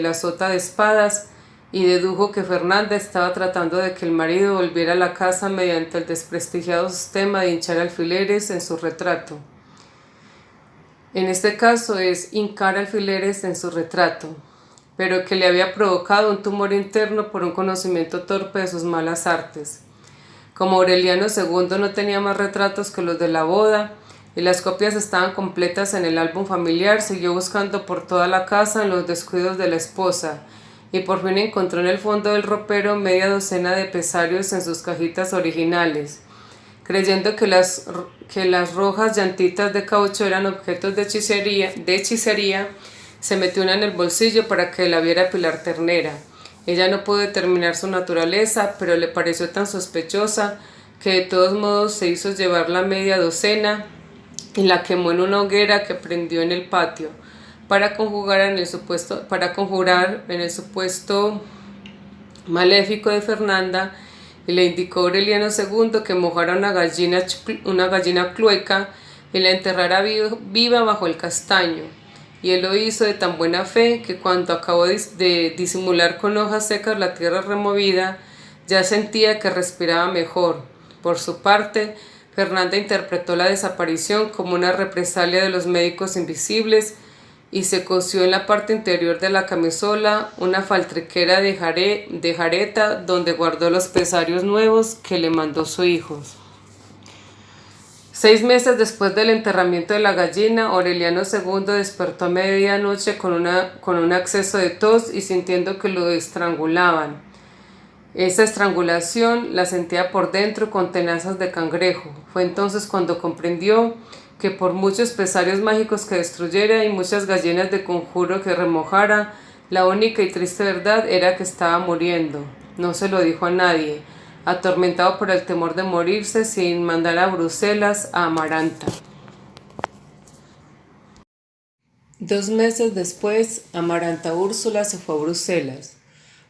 la sota de espadas y dedujo que Fernanda estaba tratando de que el marido volviera a la casa mediante el desprestigiado sistema de hinchar alfileres en su retrato. En este caso es hincar alfileres en su retrato. pero que le había provocado un tumor interno por un conocimiento torpe de sus malas artes. Como Aureliano II no tenía más retratos que los de la boda, y las copias estaban completas en el álbum familiar, siguió buscando por toda la casa en los descuidos de la esposa, y por fin encontró en el fondo del ropero media docena de pesarios en sus cajitas originales. Creyendo que las rojas llantitas de caucho eran objetos de hechicería, se metió una en el bolsillo para que la viera Pilar Ternera. Ella no pudo determinar su naturaleza, pero le pareció tan sospechosa que de todos modos se hizo llevar la media docena y la quemó en una hoguera que prendió en el patio para conjurar en el supuesto maléfico de Fernanda, y le indicó a Aureliano II que mojara una gallina clueca y la enterrara viva bajo el castaño. Y él lo hizo de tan buena fe que cuando acabó de disimular con hojas secas la tierra removida, ya sentía que respiraba mejor. Por su parte, Fernanda interpretó la desaparición como una represalia de los médicos invisibles y se cosió en la parte interior de la camisola una faltriquera de jareta donde guardó los pesarios nuevos que le mandó su hijo. 6 meses después del enterramiento de la gallina, Aureliano II despertó a medianoche con un acceso de tos y sintiendo que lo estrangulaban. Esa estrangulación la sentía por dentro con tenazas de cangrejo. Fue entonces cuando comprendió que por muchos pesarios mágicos que destruyera y muchas gallinas de conjuro que remojara, la única y triste verdad era que estaba muriendo. No se lo dijo a nadie, atormentado por el temor de morirse sin mandar a Bruselas a Amaranta. 2 meses después, Amaranta Úrsula se fue a Bruselas.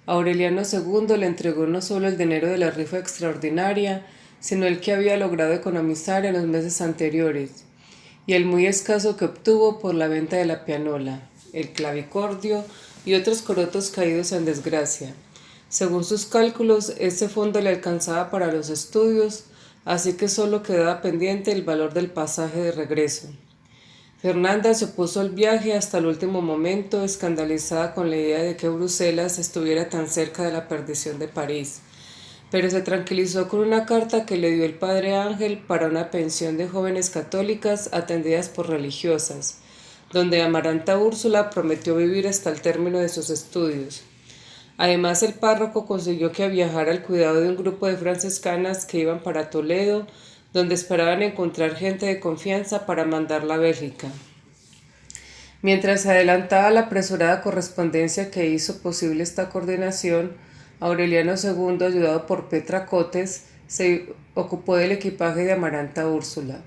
Aureliano II le entregó no solo el dinero de la rifa extraordinaria, sino el que había logrado economizar en los meses anteriores, y el muy escaso que obtuvo por la venta de la pianola, el clavicordio y otros corotos caídos en desgracia. Según sus cálculos, ese fondo le alcanzaba para los estudios, así que solo quedaba pendiente el valor del pasaje de regreso. Fernanda se opuso al viaje hasta el último momento, escandalizada con la idea de que Bruselas estuviera tan cerca de la perdición de París, pero se tranquilizó con una carta que le dio el padre Ángel para una pensión de jóvenes católicas atendidas por religiosas, donde Amaranta Úrsula prometió vivir hasta el término de sus estudios. Además, el párroco consiguió que viajara al cuidado de un grupo de franciscanas que iban para Toledo, donde esperaban encontrar gente de confianza para mandarla a Bélgica. Mientras se adelantaba la apresurada correspondencia que hizo posible esta coordinación, Aureliano II, ayudado por Petra Cotes, se ocupó del equipaje de Amaranta Úrsula.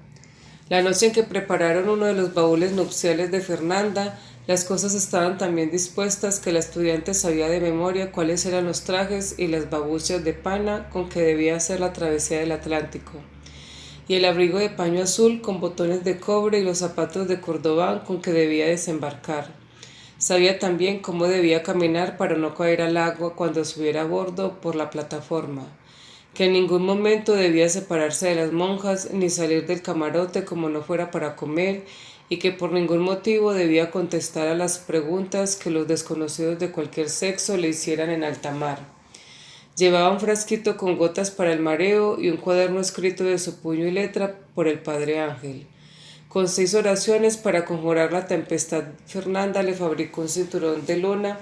La noche en que prepararon uno de los baúles nupciales de Fernanda, las cosas estaban tan bien dispuestas que la estudiante sabía de memoria cuáles eran los trajes y las babuchas de pana con que debía hacer la travesía del Atlántico, y el abrigo de paño azul con botones de cobre y los zapatos de cordobán con que debía desembarcar. Sabía también cómo debía caminar para no caer al agua cuando subiera a bordo por la plataforma, que en ningún momento debía separarse de las monjas ni salir del camarote como no fuera para comer, y que por ningún motivo debía contestar a las preguntas que los desconocidos de cualquier sexo le hicieran en alta mar. Llevaba un frasquito con gotas para el mareo y un cuaderno escrito de su puño y letra por el padre Ángel. Con 6 oraciones para conjurar la tempestad, Fernanda le fabricó un cinturón de lona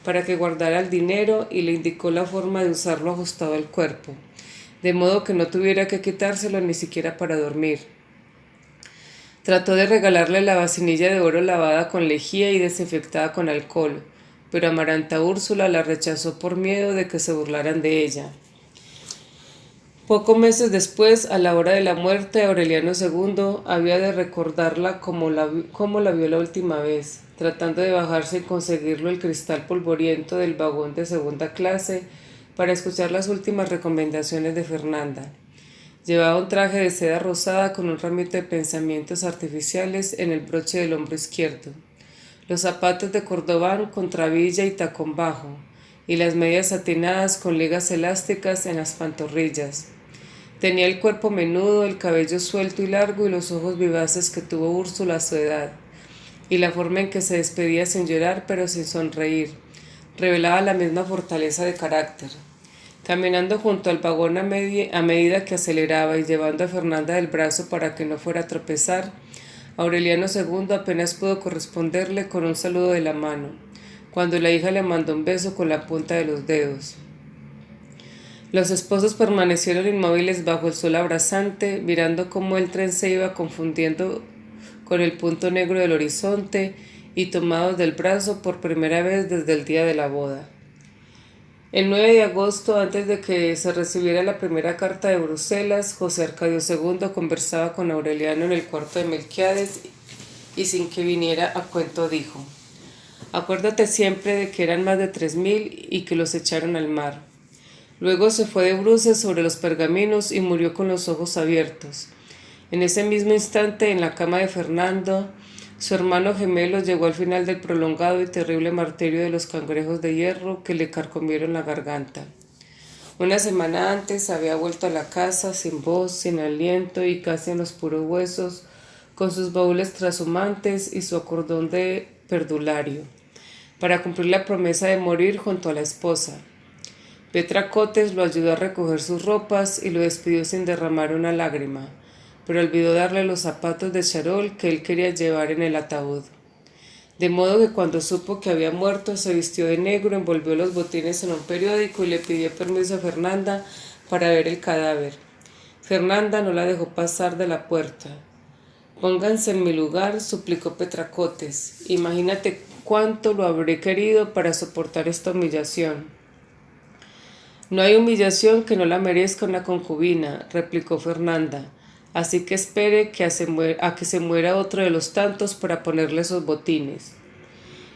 para que guardara el dinero y le indicó la forma de usarlo ajustado al cuerpo, de modo que no tuviera que quitárselo ni siquiera para dormir. Trató de regalarle la vasinilla de oro lavada con lejía y desinfectada con alcohol, pero Amaranta Úrsula la rechazó por miedo de que se burlaran de ella. Pocos meses después, a la hora de la muerte, Aureliano II había de recordarla como la vio la última vez, tratando de bajarse y conseguirlo el cristal polvoriento del vagón de segunda clase para escuchar las últimas recomendaciones de Fernanda. Llevaba un traje de seda rosada con un ramito de pensamientos artificiales en el broche del hombro izquierdo, los zapatos de cordobán con trabilla y tacón bajo, y las medias satinadas con ligas elásticas en las pantorrillas. Tenía el cuerpo menudo, el cabello suelto y largo y los ojos vivaces que tuvo Úrsula a su edad, y la forma en que se despedía sin llorar pero sin sonreír, revelaba la misma fortaleza de carácter. Caminando junto al vagón a medida que aceleraba y llevando a Fernanda del brazo para que no fuera a tropezar, Aureliano II apenas pudo corresponderle con un saludo de la mano, cuando la hija le mandó un beso con la punta de los dedos. Los esposos permanecieron inmóviles bajo el sol abrasante, mirando cómo el tren se iba confundiendo con el punto negro del horizonte y tomados del brazo por primera vez desde el día de la boda. El 9 de agosto, antes de que se recibiera la primera carta de Bruselas, José Arcadio II conversaba con Aureliano en el cuarto de Melquiades y sin que viniera a cuento dijo: «Acuérdate siempre de que eran más de 3000 y que los echaron al mar». Luego se fue de bruces sobre los pergaminos y murió con los ojos abiertos. En ese mismo instante, en la cama de Fernando, su hermano gemelo llegó al final del prolongado y terrible martirio de los cangrejos de hierro que le carcomieron la garganta. Una semana antes había vuelto a la casa sin voz, sin aliento y casi en los puros huesos, con sus baúles trashumantes y su acordón de perdulario, para cumplir la promesa de morir junto a la esposa. Petra Cotes lo ayudó a recoger sus ropas y lo despidió sin derramar una lágrima, pero olvidó darle los zapatos de charol que él quería llevar en el ataúd. De modo que cuando supo que había muerto, se vistió de negro, envolvió los botines en un periódico y le pidió permiso a Fernanda para ver el cadáver. Fernanda no la dejó pasar de la puerta. «Pónganse en mi lugar», suplicó Petra Cotes. «Imagínate cuánto lo habré querido para soportar esta humillación». «No hay humillación que no la merezca una concubina», replicó Fernanda. «Así que espere a que se muera otro de los tantos para ponerle esos botines».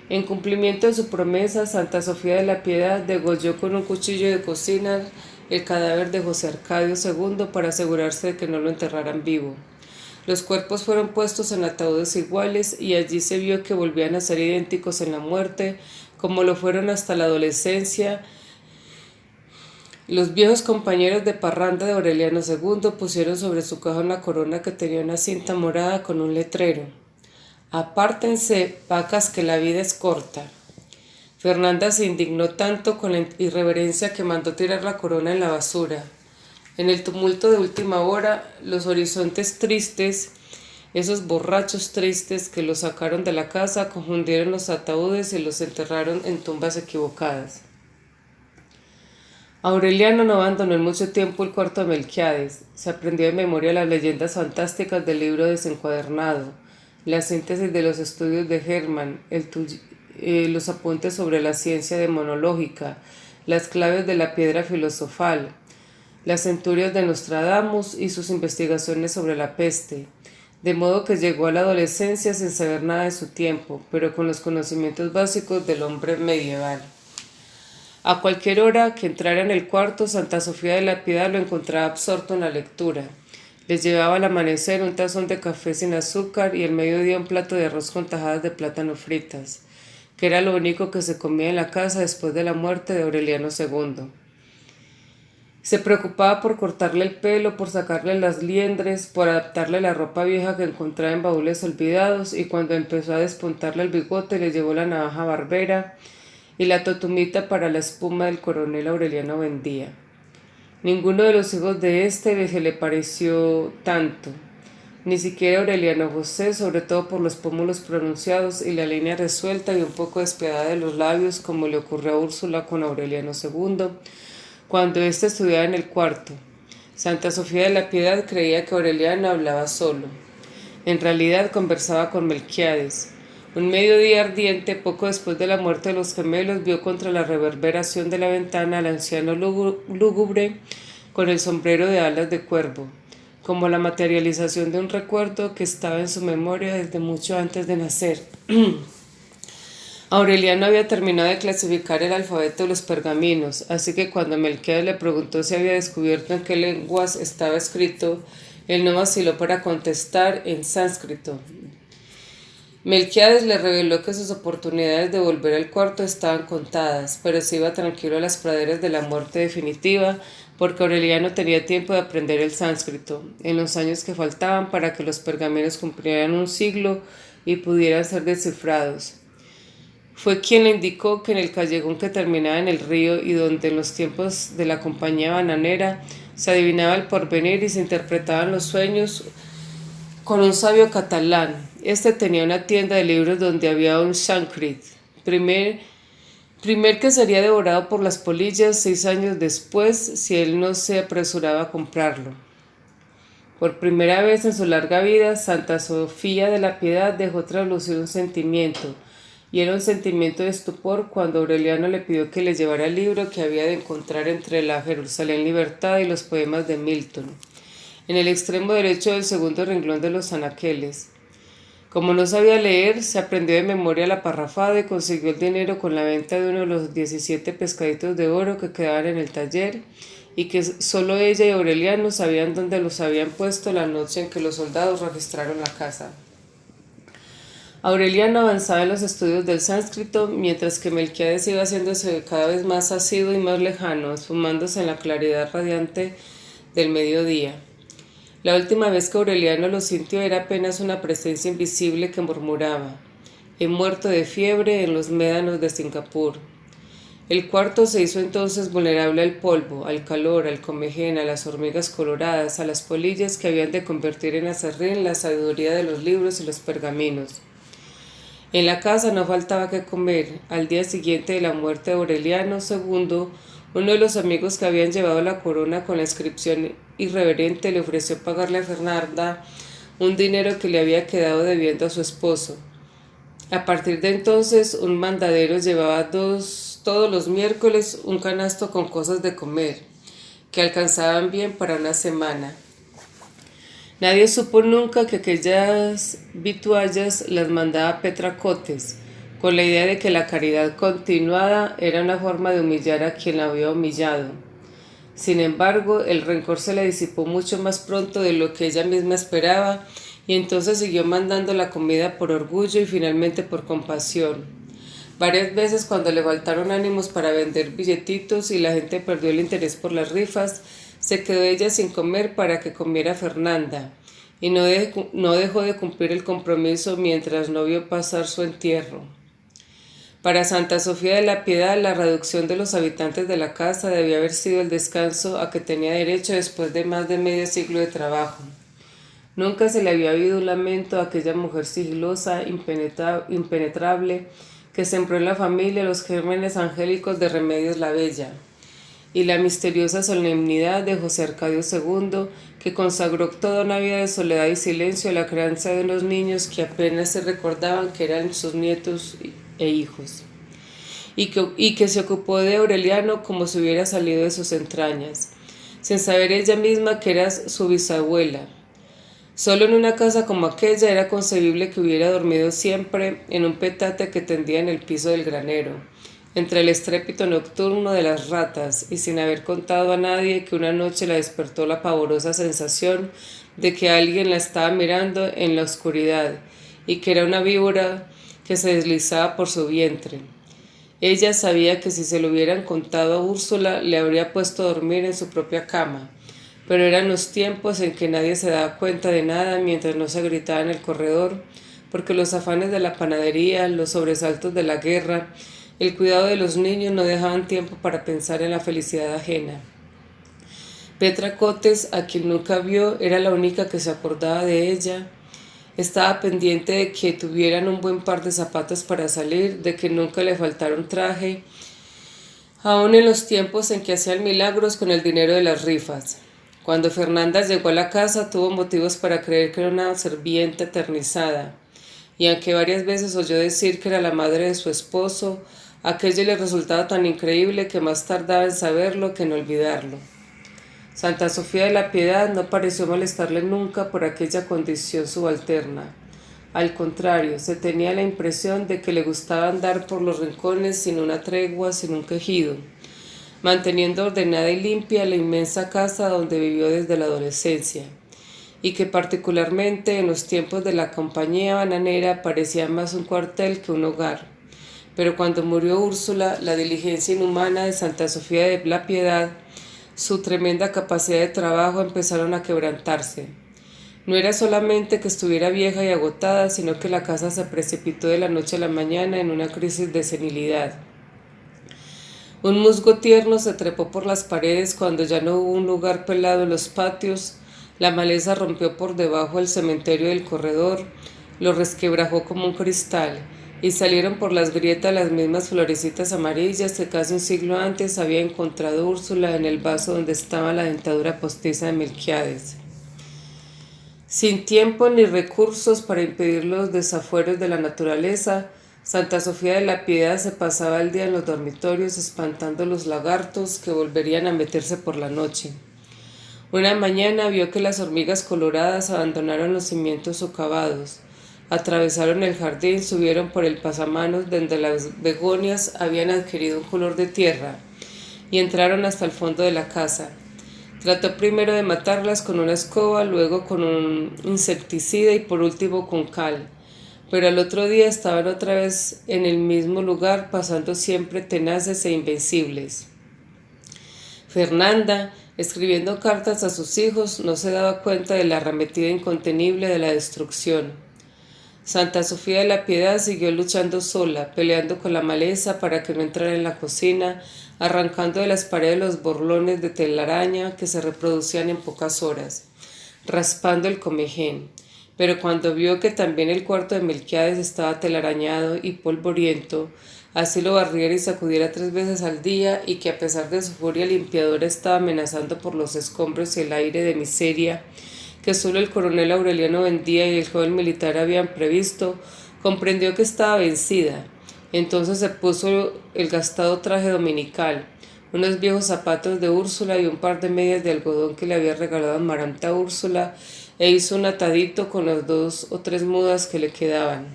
En cumplimiento de su promesa, Santa Sofía de la Piedad degolló con un cuchillo de cocina el cadáver de José Arcadio II para asegurarse de que no lo enterraran vivo. Los cuerpos fueron puestos en ataúdes iguales y allí se vio que volvían a ser idénticos en la muerte, como lo fueron hasta la adolescencia. Los viejos compañeros de parranda de Aureliano II pusieron sobre su caja una corona que tenía una cinta morada con un letrero: «Apártense, vacas, que la vida es corta». Fernanda se indignó tanto con la irreverencia que mandó tirar la corona en la basura. En el tumulto de última hora, los horizontes tristes, esos borrachos tristes que los sacaron de la casa, confundieron los ataúdes y los enterraron en tumbas equivocadas. Aureliano no abandonó en mucho tiempo el cuarto de Melquiades. Se aprendió de memoria las leyendas fantásticas del libro desencuadernado, la síntesis de los estudios de Hermann, los apuntes sobre la ciencia demonológica, las claves de la piedra filosofal, las centurias de Nostradamus y sus investigaciones sobre la peste, de modo que llegó a la adolescencia sin saber nada de su tiempo, pero con los conocimientos básicos del hombre medieval. A cualquier hora que entrara en el cuarto, Santa Sofía de la Piedad lo encontraba absorto en la lectura. Les llevaba al amanecer un tazón de café sin azúcar y al mediodía un plato de arroz con tajadas de plátano fritas, que era lo único que se comía en la casa después de la muerte de Aureliano II. Se preocupaba por cortarle el pelo, por sacarle las liendres, por adaptarle la ropa vieja que encontraba en baúles olvidados, y cuando empezó a despuntarle el bigote le llevó la navaja barbera y la totumita para la espuma del coronel Aureliano Buendía. Ninguno de los hijos de este se le pareció tanto, ni siquiera Aureliano José, sobre todo por los pómulos pronunciados y la línea resuelta y un poco despiadada de los labios, como le ocurrió a Úrsula con Aureliano II, cuando éste estudiaba en el cuarto. Santa Sofía de la Piedad creía que Aureliano hablaba solo. En realidad conversaba con Melquiades. Un mediodía ardiente, poco después de la muerte de los gemelos, vio contra la reverberación de la ventana al anciano lúgubre con el sombrero de alas de cuervo, como la materialización de un recuerdo que estaba en su memoria desde mucho antes de nacer. Aureliano había terminado de clasificar el alfabeto de los pergaminos, así que cuando Melquiades le preguntó si había descubierto en qué lenguas estaba escrito, él no vaciló para contestar en sánscrito. Melquiades le reveló que sus oportunidades de volver al cuarto estaban contadas, pero se iba tranquilo a las praderas de la muerte definitiva, porque Aureliano tenía tiempo de aprender el sánscrito, en los años que faltaban para que los pergaminos cumplieran un siglo y pudieran ser descifrados. Fue quien le indicó que en el callejón que terminaba en el río y donde en los tiempos de la compañía bananera se adivinaba el porvenir y se interpretaban los sueños, con un sabio catalán. Este tenía una tienda de libros donde había un Shankrit, primer que sería devorado por las polillas 6 años después si él no se apresuraba a comprarlo. Por primera vez en su larga vida, Santa Sofía de la Piedad dejó traslucir un sentimiento, y era un sentimiento de estupor cuando Aureliano le pidió que le llevara el libro que había de encontrar entre la Jerusalén Libertad y los poemas de Milton, en el extremo derecho del segundo renglón de los anaqueles. Como no sabía leer, se aprendió de memoria la parrafada y consiguió el dinero con la venta de uno de los 17 pescaditos de oro que quedaban en el taller y que solo ella y Aureliano sabían dónde los habían puesto la noche en que los soldados registraron la casa. Aureliano avanzaba en los estudios del sánscrito, mientras que Melquiades iba haciéndose cada vez más asiduo y más lejano, esfumándose en la claridad radiante del mediodía. La última vez que Aureliano lo sintió era apenas una presencia invisible que murmuraba: he muerto de fiebre en los médanos de Singapur. El cuarto se hizo entonces vulnerable al polvo, al calor, al comején, a las hormigas coloradas, a las polillas que habían de convertir en aserrín la sabiduría de los libros y los pergaminos. En la casa no faltaba que comer. Al día siguiente de la muerte de Aureliano II, uno de los amigos que habían llevado la corona con la inscripción irreverente le ofreció pagarle a Fernanda un dinero que le había quedado debiendo a su esposo. A partir de entonces, un mandadero llevaba todos los miércoles un canasto con cosas de comer, que alcanzaban bien para una semana. Nadie supo nunca que aquellas vituallas las mandaba Petra Cotes, con la idea de que la caridad continuada era una forma de humillar a quien la había humillado. Sin embargo, el rencor se le disipó mucho más pronto de lo que ella misma esperaba, y entonces siguió mandando la comida por orgullo y finalmente por compasión. Varias veces, cuando le faltaron ánimos para vender billetitos y la gente perdió el interés por las rifas, se quedó ella sin comer para que comiera Fernanda, y no dejó de cumplir el compromiso mientras no vio pasar su entierro. Para Santa Sofía de la Piedad, la reducción de los habitantes de la casa debía haber sido el descanso a que tenía derecho después de más de medio siglo de trabajo. Nunca se le había oído un lamento a aquella mujer sigilosa, impenetrable, que sembró en la familia los gérmenes angélicos de Remedios la Bella, y la misteriosa solemnidad de José Arcadio II, que consagró toda una vida de soledad y silencio a la crianza de unos niños que apenas se recordaban que eran sus nietos e hijos, y que se ocupó de Aureliano como si hubiera salido de sus entrañas, sin saber ella misma que era su bisabuela. Solo en una casa como aquella era concebible que hubiera dormido siempre en un petate que tendía en el piso del granero, entre el estrépito nocturno de las ratas, y sin haber contado a nadie que una noche la despertó la pavorosa sensación de que alguien la estaba mirando en la oscuridad, y que era una víbora que se deslizaba por su vientre. Ella sabía que si se lo hubieran contado a Úrsula, le habría puesto a dormir en su propia cama, pero eran los tiempos en que nadie se daba cuenta de nada mientras no se gritaba en el corredor, porque los afanes de la panadería, los sobresaltos de la guerra, el cuidado de los niños no dejaban tiempo para pensar en la felicidad ajena. Petra Cotes, a quien nunca vio, era la única que se acordaba de ella. Estaba pendiente de que tuvieran un buen par de zapatos para salir, de que nunca le faltara un traje, aun en los tiempos en que hacían milagros con el dinero de las rifas. Cuando Fernanda llegó a la casa, tuvo motivos para creer que era una sirvienta eternizada, y aunque varias veces oyó decir que era la madre de su esposo, aquello le resultaba tan increíble que más tardaba en saberlo que en olvidarlo. Santa Sofía de la Piedad no pareció molestarle nunca por aquella condición subalterna. Al contrario, se tenía la impresión de que le gustaba andar por los rincones sin una tregua, sin un quejido, manteniendo ordenada y limpia la inmensa casa donde vivió desde la adolescencia, y que particularmente en los tiempos de la compañía bananera parecía más un cuartel que un hogar. Pero cuando murió Úrsula, la diligencia inhumana de Santa Sofía de la Piedad, su tremenda capacidad de trabajo empezaron a quebrantarse. No era solamente que estuviera vieja y agotada, sino que la casa se precipitó de la noche a la mañana en una crisis de senilidad. Un musgo tierno se trepó por las paredes cuando ya no hubo un lugar pelado en los patios. La maleza rompió por debajo el cementerio del corredor, lo resquebrajó como un cristal, y salieron por las grietas las mismas florecitas amarillas que casi un siglo antes había encontrado Úrsula en el vaso donde estaba la dentadura postiza de Melquiades. Sin tiempo ni recursos para impedir los desafueros de la naturaleza, Santa Sofía de la Piedad se pasaba el día en los dormitorios espantando los lagartos que volverían a meterse por la noche. Una mañana vio que las hormigas coloradas abandonaron los cimientos socavados, atravesaron el jardín, subieron por el pasamanos donde las begonias habían adquirido un color de tierra y entraron hasta el fondo de la casa. Trató primero de matarlas con una escoba, luego con un insecticida y por último con cal. Pero al otro día estaban otra vez en el mismo lugar, pasando siempre tenaces e invencibles. Fernanda, escribiendo cartas a sus hijos, no se daba cuenta de la arremetida incontenible de la destrucción. Santa Sofía de la Piedad siguió luchando sola, peleando con la maleza para que no entrara en la cocina, arrancando de las paredes los borlones de telaraña que se reproducían en pocas horas, raspando el comején. Pero cuando vio que también el cuarto de Melquiades estaba telarañado y polvoriento, así lo barriera y sacudiera 3 veces al día, y que a pesar de su furia limpiadora estaba amenazando por los escombros y el aire de miseria que solo el coronel Aureliano Buendía y el joven militar habían previsto, comprendió que estaba vencida. Entonces se puso el gastado traje dominical, unos viejos zapatos de Úrsula y un par de medias de algodón que le había regalado Amaranta a Úrsula, e hizo un atadito con las 2 o 3 mudas que le quedaban.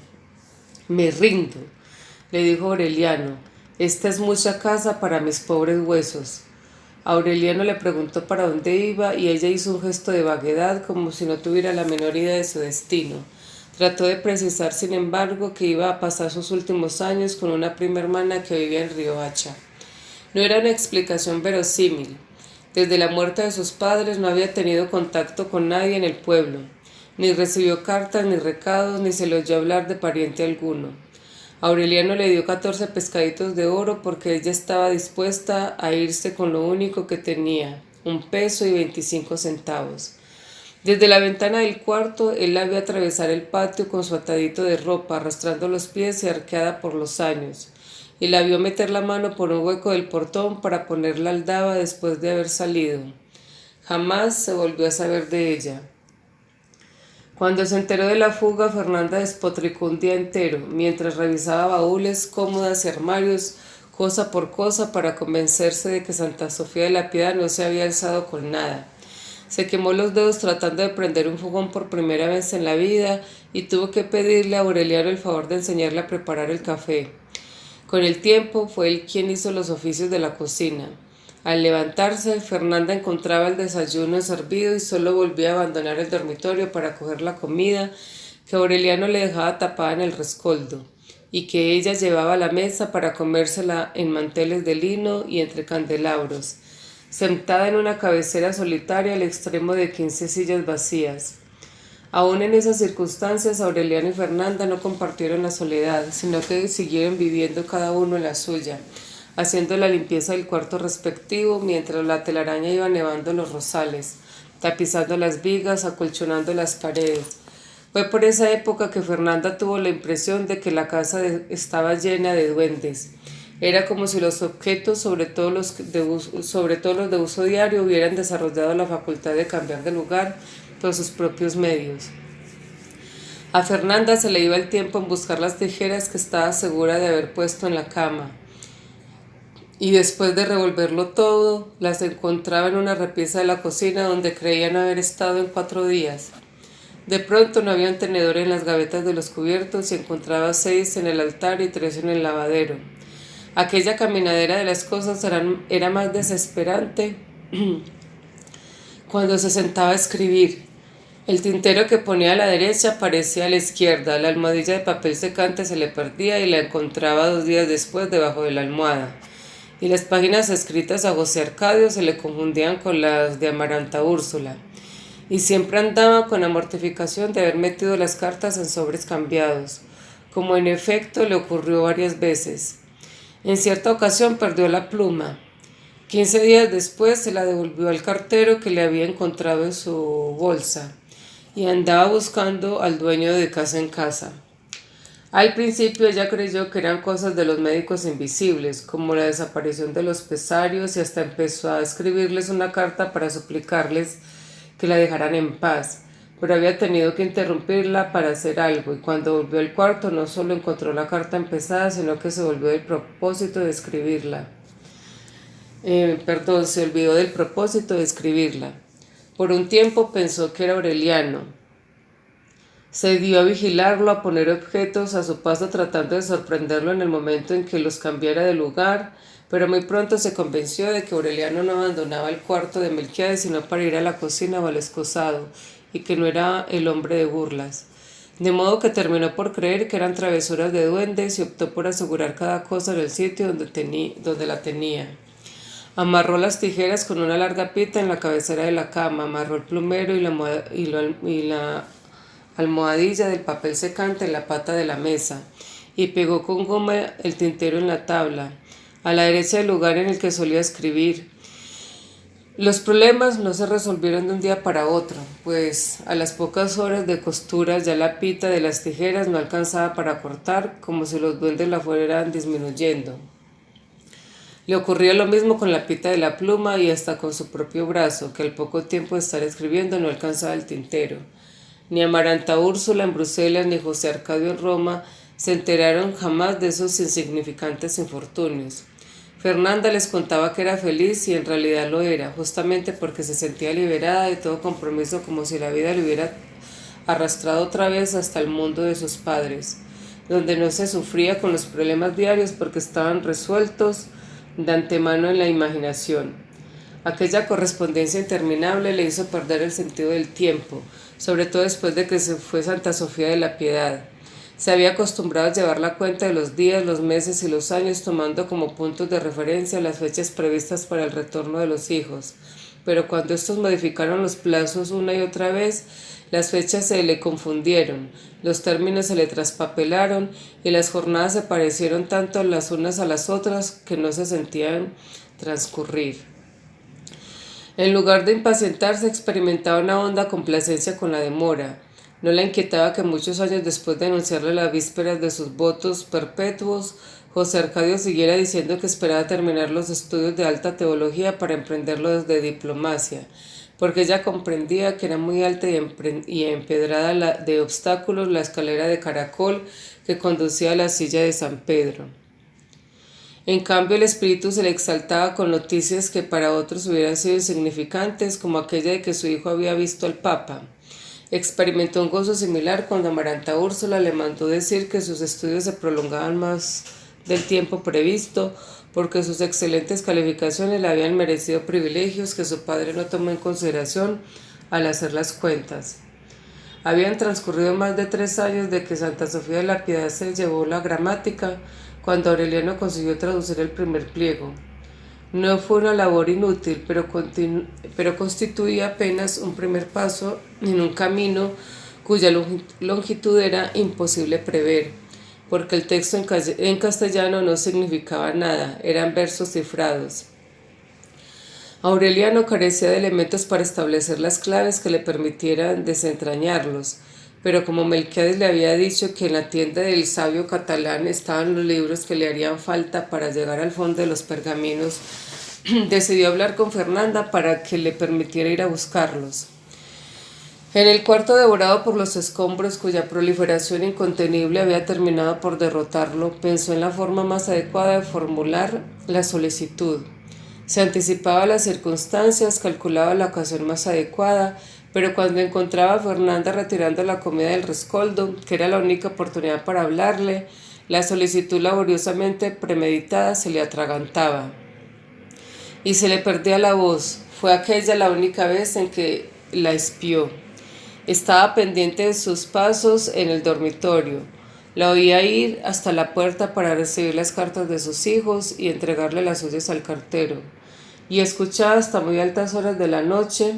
«Me rindo», le dijo Aureliano. «Esta es mucha casa para mis pobres huesos». Aureliano le preguntó para dónde iba y ella hizo un gesto de vaguedad como si no tuviera la menor idea de su destino. Trató de precisar, sin embargo, que iba a pasar sus últimos años con una prima hermana que vivía en Riohacha. No era una explicación verosímil. Desde la muerte de sus padres no había tenido contacto con nadie en el pueblo. Ni recibió cartas ni recados, ni se le oyó hablar de pariente alguno. Aureliano le dio 14 pescaditos de oro porque ella estaba dispuesta a irse con lo único que tenía, 1 peso y 25 centavos. Desde la ventana del cuarto, él la vio atravesar el patio con su atadito de ropa, arrastrando los pies y arqueada por los años, y la vio meter la mano por un hueco del portón para poner la aldaba después de haber salido. Jamás se volvió a saber de ella. Cuando se enteró de la fuga, Fernanda despotricó un día entero, mientras revisaba baúles, cómodas y armarios, cosa por cosa, para convencerse de que Santa Sofía de la Piedad no se había alzado con nada. Se quemó los dedos tratando de prender un fogón por primera vez en la vida y tuvo que pedirle a Aureliano el favor de enseñarle a preparar el café. Con el tiempo fue él quien hizo los oficios de la cocina. Al levantarse, Fernanda encontraba el desayuno servido y solo volvía a abandonar el dormitorio para coger la comida que Aureliano le dejaba tapada en el rescoldo y que ella llevaba a la mesa para comérsela en manteles de lino y entre candelabros, sentada en una cabecera solitaria al extremo de 15 sillas vacías. Aún en esas circunstancias, Aureliano y Fernanda no compartieron la soledad, sino que siguieron viviendo cada uno en la suya, haciendo la limpieza del cuarto respectivo mientras la telaraña iba nevando los rosales, tapizando las vigas, acolchonando las paredes. Fue por esa época que Fernanda tuvo la impresión de que la casa estaba llena de duendes. Era como si los objetos, sobre todo los de uso diario, hubieran desarrollado la facultad de cambiar de lugar por sus propios medios. A Fernanda se le iba el tiempo en buscar las tijeras que estaba segura de haber puesto en la cama, y después de revolverlo todo, las encontraba en una repisa de la cocina donde creía no haber estado en 4 días. De pronto no había un tenedor en las gavetas de los cubiertos y encontraba 6 en el altar y 3 en el lavadero. Aquella caminadera de las cosas era más desesperante cuando se sentaba a escribir. El tintero que ponía a la derecha aparecía a la izquierda, la almohadilla de papel secante se le perdía y la encontraba 2 días después debajo de la almohada, y las páginas escritas a José Arcadio se le confundían con las de Amaranta Úrsula, y siempre andaba con la mortificación de haber metido las cartas en sobres cambiados, como en efecto le ocurrió varias veces. En cierta ocasión perdió la pluma. 15 días después se la devolvió al cartero que le había encontrado en su bolsa y andaba buscando al dueño de casa en casa. Al principio ella creyó que eran cosas de los médicos invisibles, como la desaparición de los pesarios, y hasta empezó a escribirles una carta para suplicarles que la dejaran en paz, pero había tenido que interrumpirla para hacer algo, y cuando volvió al cuarto no solo encontró la carta empezada, sino que se olvidó del propósito de escribirla. Se olvidó del propósito de escribirla. Por un tiempo pensó que era Aureliano. Se dio a vigilarlo, a poner objetos a su paso tratando de sorprenderlo en el momento en que los cambiara de lugar, pero muy pronto se convenció de que Aureliano no abandonaba el cuarto de Melquiades sino para ir a la cocina o al excusado, y que no era el hombre de burlas. De modo que terminó por creer que eran travesuras de duendes y optó por asegurar cada cosa en el sitio donde la tenía. Amarró las tijeras con una larga pita en la cabecera de la cama, amarró el plumero y la almohadilla del papel secante en la pata de la mesa, y pegó con goma el tintero en la tabla, a la derecha del lugar en el que solía escribir. Los problemas no se resolvieron de un día para otro, pues a las pocas horas de costura ya la pita de las tijeras no alcanzaba para cortar, como si los duendes la fueran disminuyendo. Le ocurría lo mismo con la pita de la pluma y hasta con su propio brazo, que al poco tiempo de estar escribiendo no alcanzaba el tintero. Ni Amaranta Úrsula en Bruselas ni José Arcadio en Roma se enteraron jamás de esos insignificantes infortunios. Fernanda les contaba que era feliz y en realidad lo era, justamente porque se sentía liberada de todo compromiso, como si la vida le hubiera arrastrado otra vez hasta el mundo de sus padres, donde no se sufría con los problemas diarios porque estaban resueltos de antemano en la imaginación. Aquella correspondencia interminable le hizo perder el sentido del tiempo, sobre todo después de que se fue Santa Sofía de la Piedad. Se había acostumbrado a llevar la cuenta de los días, los meses y los años, tomando como puntos de referencia las fechas previstas para el retorno de los hijos. Pero cuando estos modificaron los plazos una y otra vez, las fechas se le confundieron, los términos se le traspapelaron y las jornadas se parecieron tanto las unas a las otras que no se sentían transcurrir. En lugar de impacientarse, experimentaba una honda complacencia con la demora. No le inquietaba que muchos años después de anunciarle las vísperas de sus votos perpetuos, José Arcadio siguiera diciendo que esperaba terminar los estudios de alta teología para emprenderlos de diplomacia, porque ella comprendía que era muy alta y empedrada de obstáculos la escalera de caracol que conducía a la silla de San Pedro. En cambio, el espíritu se le exaltaba con noticias que para otros hubieran sido insignificantes, como aquella de que su hijo había visto al Papa. Experimentó un gozo similar cuando Amaranta Úrsula le mandó decir que sus estudios se prolongaban más del tiempo previsto, porque sus excelentes calificaciones le habían merecido privilegios que su padre no tomó en consideración al hacer las cuentas. Habían transcurrido más de 3 años de que Santa Sofía de la Piedad se llevó la gramática, cuando Aureliano consiguió traducir el primer pliego. No fue una labor inútil, pero constituía apenas un primer paso en un camino cuya longitud era imposible prever, porque el texto en castellano no significaba nada, eran versos cifrados. Aureliano carecía de elementos para establecer las claves que le permitieran desentrañarlos, pero como Melquiades le había dicho que en la tienda del sabio catalán estaban los libros que le harían falta para llegar al fondo de los pergaminos, decidió hablar con Fernanda para que le permitiera ir a buscarlos. En el cuarto devorado por los escombros, cuya proliferación incontenible había terminado por derrotarlo, pensó en la forma más adecuada de formular la solicitud. Se anticipaba a las circunstancias, calculaba la ocasión más adecuada, pero cuando encontraba a Fernanda retirando la comida del rescoldo, que era la única oportunidad para hablarle, la solicitud laboriosamente premeditada se le atragantaba y se le perdía la voz. Fue aquella la única vez en que la espió. Estaba pendiente de sus pasos en el dormitorio. La oía ir hasta la puerta para recibir las cartas de sus hijos y entregarle las suyas al cartero, y escuchaba hasta muy altas horas de la noche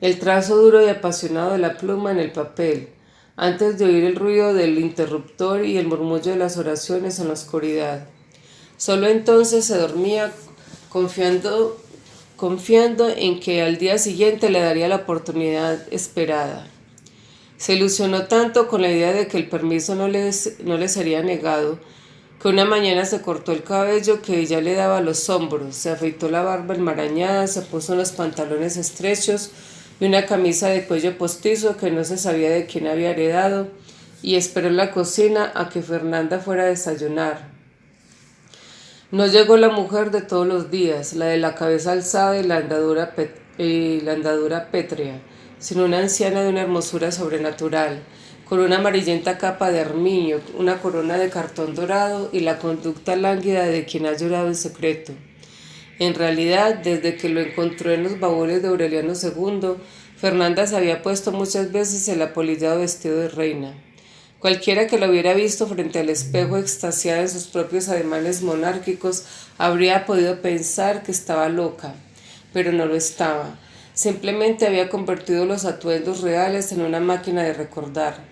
el trazo duro y apasionado de la pluma en el papel, antes de oír el ruido del interruptor y el murmullo de las oraciones en la oscuridad. Solo entonces se dormía confiando en que al día siguiente le daría la oportunidad esperada. Se ilusionó tanto con la idea de que el permiso no le sería negado, que una mañana se cortó el cabello que ya le daba a los hombros, se afeitó la barba enmarañada, se puso unos pantalones estrechos y una camisa de cuello postizo que no se sabía de quién había heredado, y esperó en la cocina a que Fernanda fuera a desayunar. No llegó la mujer de todos los días, la de la cabeza alzada y la andadura pétrea, sino una anciana de una hermosura sobrenatural, con una amarillenta capa de armiño, una corona de cartón dorado y la conducta lánguida de quien ha llorado en secreto. En realidad, desde que lo encontró en los baúles de Aureliano II, Fernanda se había puesto muchas veces el apolillado vestido de reina. Cualquiera que lo hubiera visto frente al espejo extasiada en sus propios ademanes monárquicos habría podido pensar que estaba loca, pero no lo estaba. Simplemente había convertido los atuendos reales en una máquina de recordar.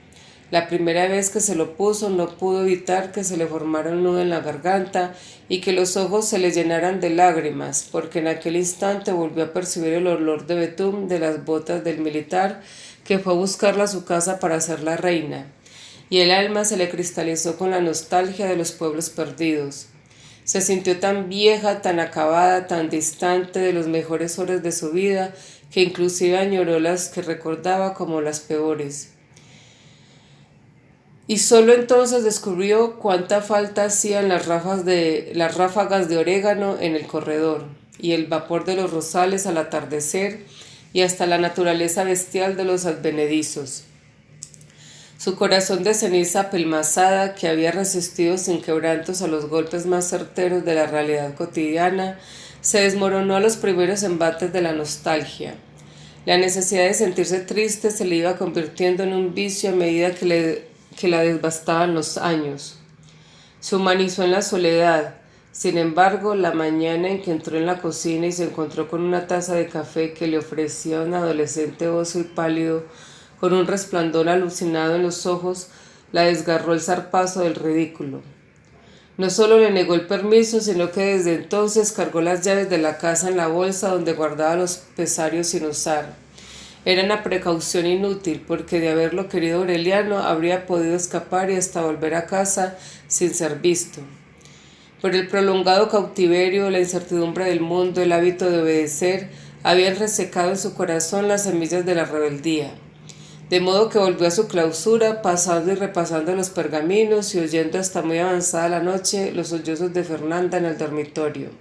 La primera vez que se lo puso no pudo evitar que se le formara un nudo en la garganta y que los ojos se le llenaran de lágrimas, porque en aquel instante volvió a percibir el olor de betún de las botas del militar que fue a buscarla a su casa para hacerla reina, y el alma se le cristalizó con la nostalgia de los pueblos perdidos. Se sintió tan vieja, tan acabada, tan distante de las mejores horas de su vida, que inclusive añoró las que recordaba como las peores. Y solo entonces descubrió cuánta falta hacían las ráfagas de orégano en el corredor, y el vapor de los rosales al atardecer, y hasta la naturaleza bestial de los advenedizos. Su corazón de ceniza apelmazada, que había resistido sin quebrantos a los golpes más certeros de la realidad cotidiana, se desmoronó a los primeros embates de la nostalgia. La necesidad de sentirse triste se le iba convirtiendo en un vicio a medida que la devastaban los años. Se humanizó en la soledad. Sin embargo, la mañana en que entró en la cocina y se encontró con una taza de café que le ofrecía un adolescente oso y pálido, con un resplandor alucinado en los ojos, la desgarró el zarpazo del ridículo. No solo le negó el permiso, sino que desde entonces cargó las llaves de la casa en la bolsa donde guardaba los pesarios sin usar. Era una precaución inútil, porque de haberlo querido Aureliano habría podido escapar y hasta volver a casa sin ser visto. Por el prolongado cautiverio, la incertidumbre del mundo, el hábito de obedecer, habían resecado en su corazón las semillas de la rebeldía. De modo que volvió a su clausura, pasando y repasando los pergaminos y oyendo hasta muy avanzada la noche los sollozos de Fernanda en el dormitorio.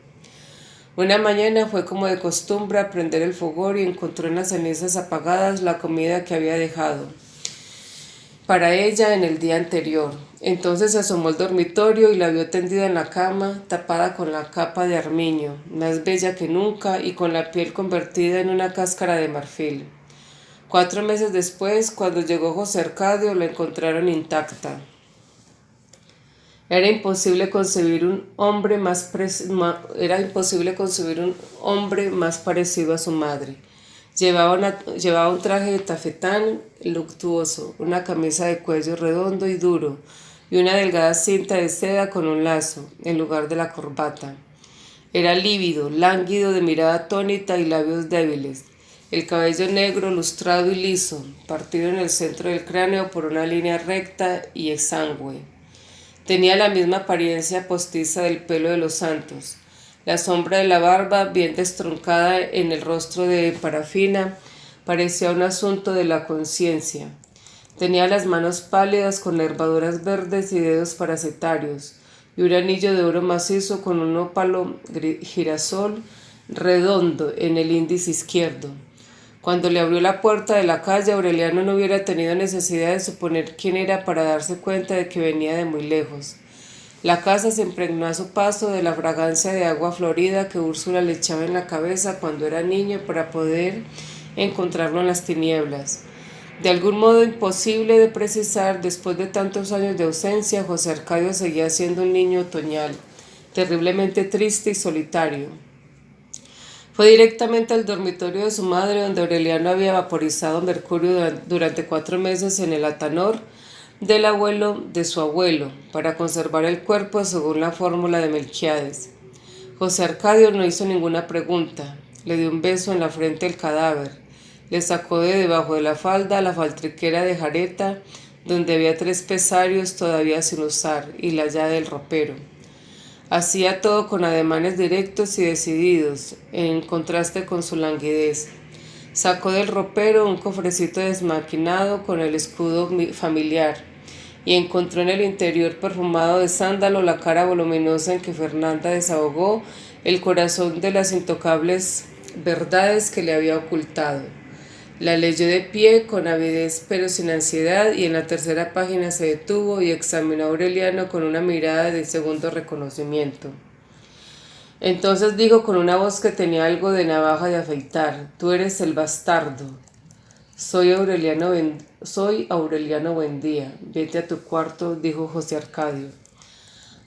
Una mañana fue como de costumbre a prender el fogón y encontró en las cenizas apagadas la comida que había dejado para ella en el día anterior. Entonces se asomó al dormitorio y la vio tendida en la cama, tapada con la capa de armiño, más bella que nunca y con la piel convertida en una cáscara de marfil. 4 meses después, cuando llegó José Arcadio, la encontraron intacta. Era imposible concebir un hombre más parecido a su madre. Llevaba un traje de tafetán luctuoso, una camisa de cuello redondo y duro, y una delgada cinta de seda con un lazo, en lugar de la corbata. Era lívido, lánguido, de mirada atónita y labios débiles. El cabello negro, lustrado y liso, partido en el centro del cráneo por una línea recta y exangüe. Tenía la misma apariencia postiza del pelo de los santos. La sombra de la barba, bien destroncada en el rostro de parafina, parecía un asunto de la conciencia. Tenía las manos pálidas con nervaduras verdes y dedos parasitarios, y un anillo de oro macizo con un ópalo girasol redondo en el índice izquierdo. Cuando le abrió la puerta de la calle, Aureliano no hubiera tenido necesidad de suponer quién era para darse cuenta de que venía de muy lejos. La casa se impregnó a su paso de la fragancia de agua florida que Úrsula le echaba en la cabeza cuando era niño para poder encontrarlo en las tinieblas. De algún modo imposible de precisar, después de tantos años de ausencia, José Arcadio seguía siendo un niño otoñal, terriblemente triste y solitario. Fue directamente al dormitorio de su madre, donde Aureliano había vaporizado mercurio durante 4 meses en el atanor del abuelo de su abuelo, para conservar el cuerpo según la fórmula de Melquiades. José Arcadio no hizo ninguna pregunta. Le dio un beso en la frente al cadáver. Le sacó de debajo de la falda la faltriquera de jareta, donde había 3 pesarios todavía sin usar, y la llave del ropero. Hacía todo con ademanes directos y decididos, en contraste con su languidez. Sacó del ropero un cofrecito desmaquinado con el escudo familiar, y encontró en el interior perfumado de sándalo la cara voluminosa en que Fernanda desahogó el corazón de las intocables verdades que le había ocultado. La leyó de pie, con avidez pero sin ansiedad, y en la tercera página se detuvo y examinó a Aureliano con una mirada de segundo reconocimiento. Entonces dijo con una voz que tenía algo de navaja de afeitar: «Tú eres el bastardo. Soy Aureliano Buendía. Vete a tu cuarto», dijo José Arcadio.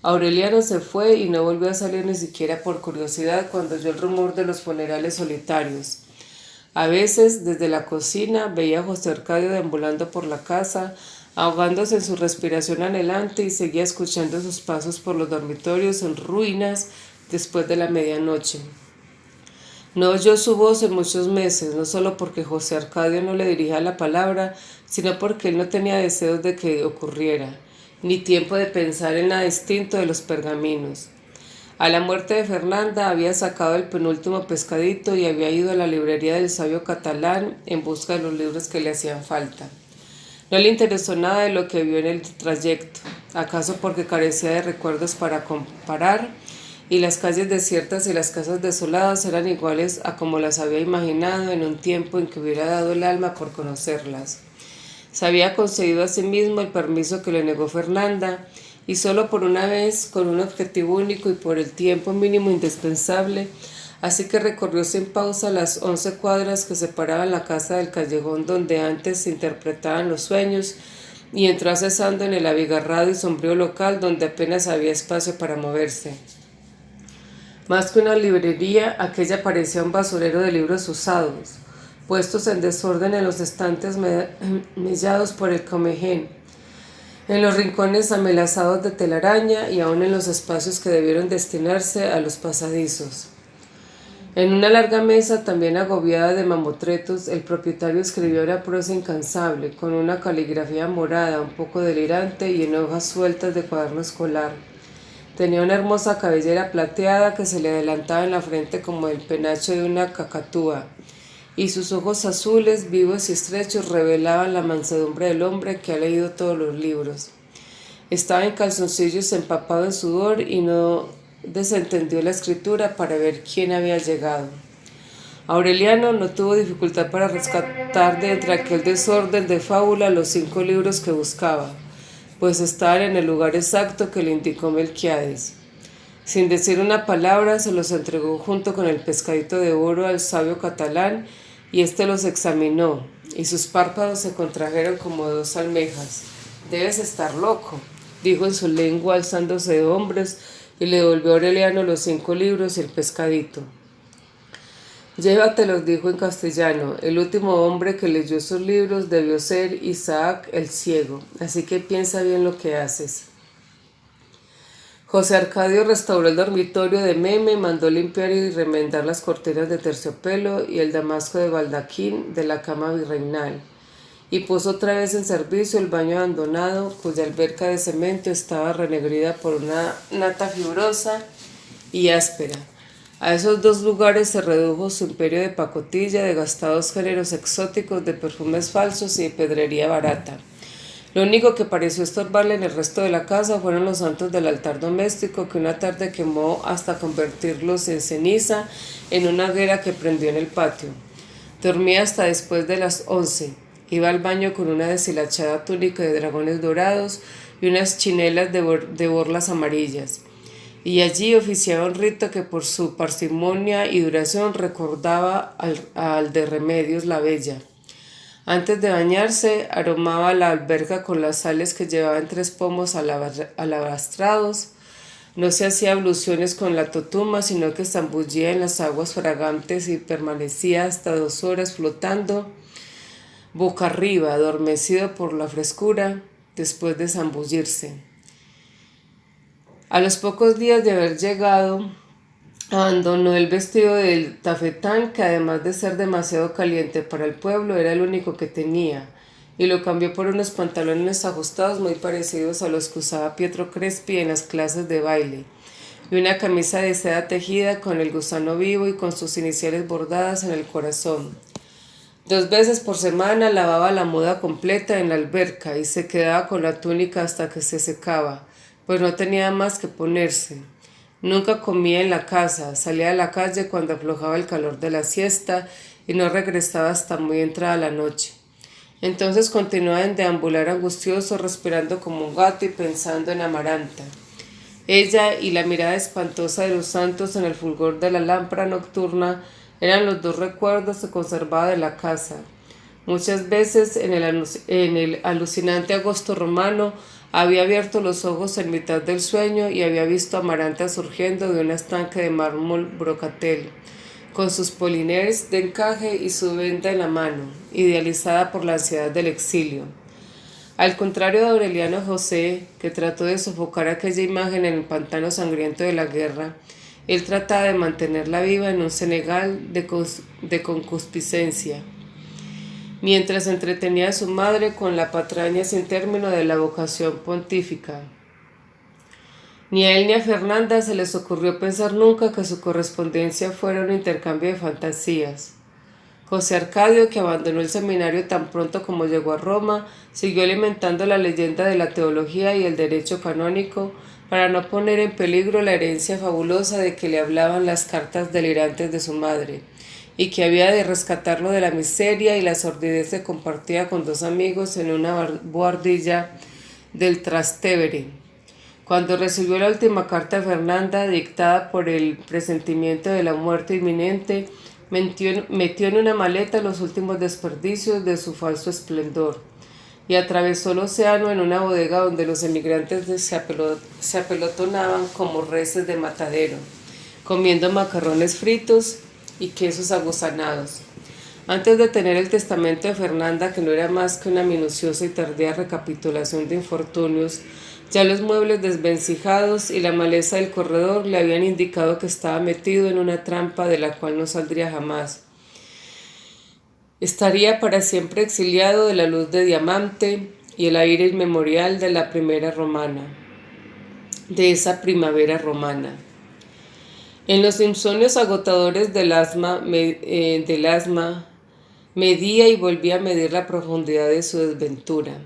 Aureliano se fue y no volvió a salir ni siquiera por curiosidad cuando oyó el rumor de los funerales solitarios. A veces, desde la cocina, veía a José Arcadio deambulando por la casa, ahogándose en su respiración anhelante, y seguía escuchando sus pasos por los dormitorios en ruinas después de la medianoche. No oyó su voz en muchos meses, no solo porque José Arcadio no le dirigía la palabra, sino porque él no tenía deseos de que ocurriera, ni tiempo de pensar en nada distinto de los pergaminos. A la muerte de Fernanda había sacado el penúltimo pescadito y había ido a la librería del sabio catalán en busca de los libros que le hacían falta. No le interesó nada de lo que vio en el trayecto, acaso porque carecía de recuerdos para comparar, y las calles desiertas y las casas desoladas eran iguales a como las había imaginado en un tiempo en que hubiera dado el alma por conocerlas. Se había concedido a sí mismo el permiso que le negó Fernanda, y solo por una vez, con un objetivo único y por el tiempo mínimo indispensable, así que recorrió sin pausa las 11 cuadras que separaban la casa del callejón donde antes se interpretaban los sueños, y entró cesando en el abigarrado y sombrío local donde apenas había espacio para moverse. Más que una librería, aquella parecía un basurero de libros usados, puestos en desorden en los estantes mellados por el comején, en los rincones amelazados de telaraña y aún en los espacios que debieron destinarse a los pasadizos. En una larga mesa, también agobiada de mamotretos, el propietario escribió una prosa incansable, con una caligrafía morada, un poco delirante y en hojas sueltas de cuaderno escolar. Tenía una hermosa cabellera plateada que se le adelantaba en la frente como el penacho de una cacatúa, y sus ojos azules, vivos y estrechos, revelaban la mansedumbre del hombre que ha leído todos los libros. Estaba en calzoncillos, empapado en sudor, y no desentendió la escritura para ver quién había llegado. Aureliano no tuvo dificultad para rescatar de entre aquel desorden de fábula los 5 libros que buscaba, pues estaban en el lugar exacto que le indicó Melquiades. Sin decir una palabra, se los entregó junto con el pescadito de oro al sabio catalán, y éste los examinó, y sus párpados se contrajeron como 2 almejas. «Debes estar loco», dijo en su lengua, alzándose de hombros, y le devolvió a Aureliano los 5 libros y el pescadito. «Llévatelos», dijo en castellano. «El último hombre que leyó esos libros debió ser Isaac el Ciego, así que piensa bien lo que haces». José Arcadio restauró el dormitorio de Meme, mandó limpiar y remendar las cortinas de terciopelo y el damasco de baldaquín de la cama virreinal, y puso otra vez en servicio el baño abandonado, cuya alberca de cemento estaba renegrida por una nata fibrosa y áspera. A esos 2 lugares se redujo su imperio de pacotilla, de gastados géneros exóticos, de perfumes falsos y de pedrería barata. Lo único que pareció estorbarle en el resto de la casa fueron los santos del altar doméstico, que una tarde quemó hasta convertirlos en ceniza en una hoguera que prendió en el patio. Dormía hasta después de las 11. Iba al baño con una deshilachada túnica de dragones dorados y unas chinelas de borlas amarillas, y allí oficiaba un rito que por su parsimonia y duración recordaba al de Remedios la Bella. Antes de bañarse, aromaba la alberca con las sales que llevaba en 3 pomos alabastrados. No se hacía abluciones con la totuma, sino que zambullía en las aguas fragantes y permanecía hasta 2 horas flotando boca arriba, adormecido por la frescura, después de zambullirse. A los pocos días de haber llegado, abandonó el vestido del tafetán, que además de ser demasiado caliente para el pueblo, era el único que tenía, y lo cambió por unos pantalones ajustados muy parecidos a los que usaba Pietro Crespi en las clases de baile, y una camisa de seda tejida con el gusano vivo y con sus iniciales bordadas en el corazón. 2 veces por semana lavaba la muda completa en la alberca y se quedaba con la túnica hasta que se secaba, pues no tenía más que ponerse. Nunca comía en la casa, salía a la calle cuando aflojaba el calor de la siesta y no regresaba hasta muy entrada la noche. Entonces continuaba en deambular angustioso, respirando como un gato y pensando en Amaranta. Ella y la mirada espantosa de los santos en el fulgor de la lámpara nocturna eran los 2 recuerdos que conservaba de la casa. Muchas veces en el alucinante agosto romano había abierto los ojos en mitad del sueño y había visto a Amaranta surgiendo de un estanque de mármol brocatel, con sus poliners de encaje y su venda en la mano, idealizada por la ansiedad del exilio. Al contrario de Aureliano José, que trató de sofocar aquella imagen en el pantano sangriento de la guerra, él trataba de mantenerla viva en un Senegal de concupiscencia, mientras entretenía a su madre con la patraña sin término de la vocación pontífica. Ni a él ni a Fernanda se les ocurrió pensar nunca que su correspondencia fuera un intercambio de fantasías. José Arcadio, que abandonó el seminario tan pronto como llegó a Roma, siguió alimentando la leyenda de la teología y el derecho canónico para no poner en peligro la herencia fabulosa de que le hablaban las cartas delirantes de su madre, y que había de rescatarlo de la miseria y la sordidez que compartía con 2 amigos en una bohardilla del Trastevere. Cuando recibió la última carta de Fernanda, dictada por el presentimiento de la muerte inminente, metió en una maleta los últimos desperdicios de su falso esplendor y atravesó el océano en una bodega donde los emigrantes se apelotonaban como reses de matadero, comiendo macarrones fritos y quesos aguzanados. Antes de tener el testamento de Fernanda, que no era más que una minuciosa y tardía recapitulación de infortunios, ya los muebles desvencijados y la maleza del corredor le habían indicado que estaba metido en una trampa de la cual no saldría jamás. Estaría para siempre exiliado de la luz de diamante y el aire inmemorial de la primera romana, de esa primavera romana. En los insomnios agotadores del asma, medía y volvía a medir la profundidad de su desventura,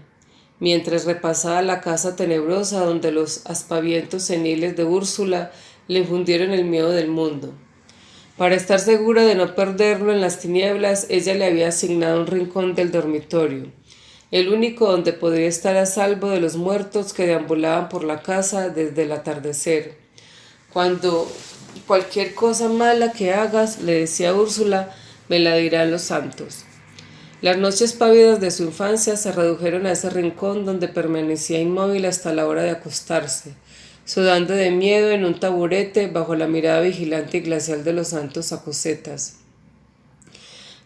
mientras repasaba la casa tenebrosa donde los aspavientos seniles de Úrsula le infundieron el miedo del mundo. Para estar segura de no perderlo en las tinieblas, ella le había asignado un rincón del dormitorio, el único donde podría estar a salvo de los muertos que deambulaban por la casa desde el atardecer. Cuando cualquier cosa mala que hagas, le decía Úrsula, me la dirán los santos. Las noches pávidas de su infancia se redujeron a ese rincón donde permanecía inmóvil hasta la hora de acostarse, sudando de miedo en un taburete bajo la mirada vigilante y glacial de los santos acocetas.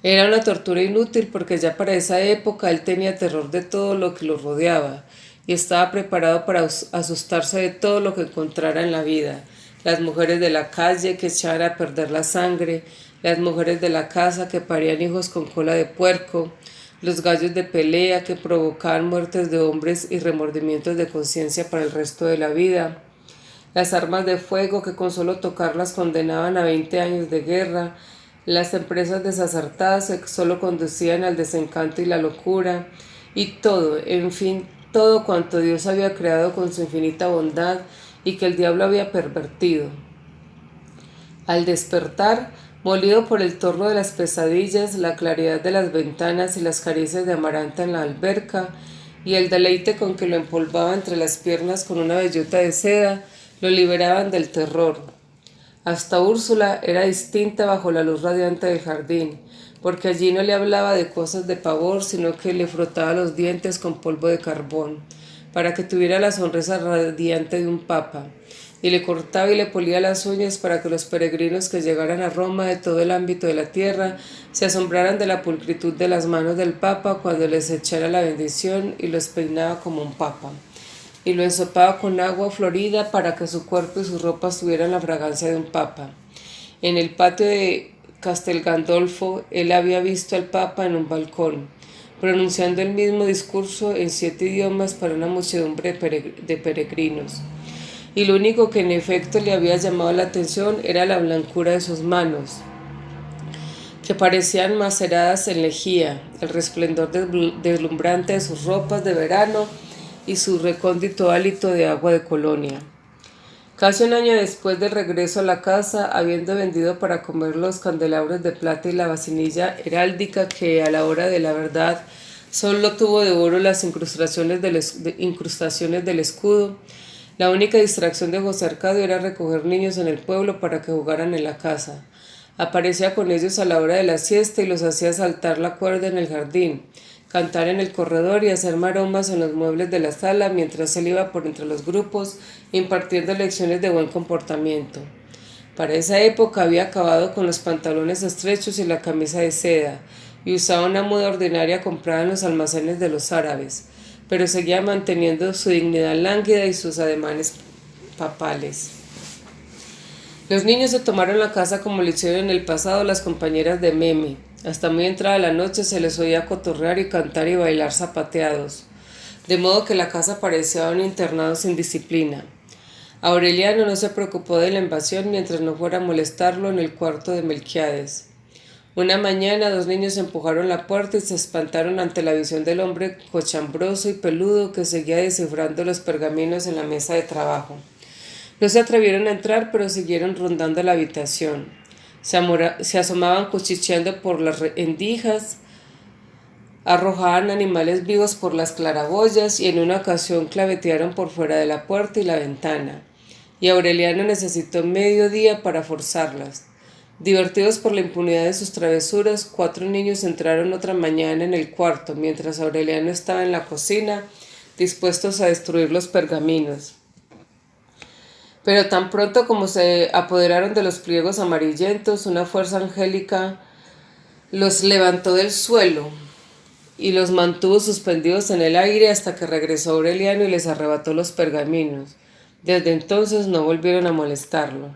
Era una tortura inútil porque ya para esa época él tenía terror de todo lo que lo rodeaba y estaba preparado para asustarse de todo lo que encontrara en la vida. Las mujeres de la calle que echaban a perder la sangre, las mujeres de la casa que parían hijos con cola de puerco, los gallos de pelea que provocaban muertes de hombres y remordimientos de conciencia para el resto de la vida, las armas de fuego que con solo tocarlas condenaban a 20 años de guerra, las empresas desacertadas que solo conducían al desencanto y la locura, y todo, en fin, todo cuanto Dios había creado con su infinita bondad y que el diablo había pervertido. Al despertar, molido por el torno de las pesadillas, la claridad de las ventanas y las caricias de Amaranta en la alberca, y el deleite con que lo empolvaba entre las piernas con una bellota de seda, lo liberaban del terror. Hasta Úrsula era distinta bajo la luz radiante del jardín, porque allí no le hablaba de cosas de pavor, sino que le frotaba los dientes con polvo de carbón, para que tuviera la sonrisa radiante de un papa, y le cortaba y le polía las uñas para que los peregrinos que llegaran a Roma de todo el ámbito de la tierra se asombraran de la pulcritud de las manos del Papa cuando les echara la bendición y los peinaba como un papa, y lo ensopaba con agua florida para que su cuerpo y sus ropas tuvieran la fragancia de un papa. En el patio de Castel Gandolfo, él había visto al Papa en un balcón, pronunciando el mismo discurso en 7 idiomas para una muchedumbre de peregrinos. Y lo único que en efecto le había llamado la atención era la blancura de sus manos, que parecían maceradas en lejía, el resplendor deslumbrante de sus ropas de verano y su recóndito hálito de agua de Colonia. Casi un año después del regreso a la casa, habiendo vendido para comer los candelabros de plata y la vasinilla heráldica que a la hora de la verdad solo tuvo de oro las incrustaciones del escudo, la única distracción de José Arcadio era recoger niños en el pueblo para que jugaran en la casa. Aparecía con ellos a la hora de la siesta y los hacía saltar la cuerda en el jardín, cantar en el corredor y hacer maromas en los muebles de la sala mientras él iba por entre los grupos impartiendo lecciones de buen comportamiento. Para esa época había acabado con los pantalones estrechos y la camisa de seda y usaba una muda ordinaria comprada en los almacenes de los árabes, pero seguía manteniendo su dignidad lánguida y sus ademanes papales. Los niños se tomaron la casa como lo hicieron en el pasado las compañeras de Meme. Hasta muy entrada la noche se les oía cotorrear y cantar y bailar zapateados, de modo que la casa parecía un internado sin disciplina. Aureliano no se preocupó de la invasión mientras no fuera a molestarlo en el cuarto de Melquiades. Una mañana 2 niños empujaron la puerta y se espantaron ante la visión del hombre cochambroso y peludo que seguía descifrando los pergaminos en la mesa de trabajo. No se atrevieron a entrar, pero siguieron rondando la habitación. Se asomaban cuchicheando por las rendijas, arrojaban animales vivos por las claraboyas y en una ocasión clavetearon por fuera de la puerta y la ventana. Y Aureliano necesitó medio día para forzarlas. Divertidos por la impunidad de sus travesuras, 4 niños entraron otra mañana en el cuarto, mientras Aureliano estaba en la cocina, dispuestos a destruir los pergaminos. Pero tan pronto como se apoderaron de los pliegos amarillentos, una fuerza angélica los levantó del suelo y los mantuvo suspendidos en el aire hasta que regresó Aureliano y les arrebató los pergaminos. Desde entonces no volvieron a molestarlo.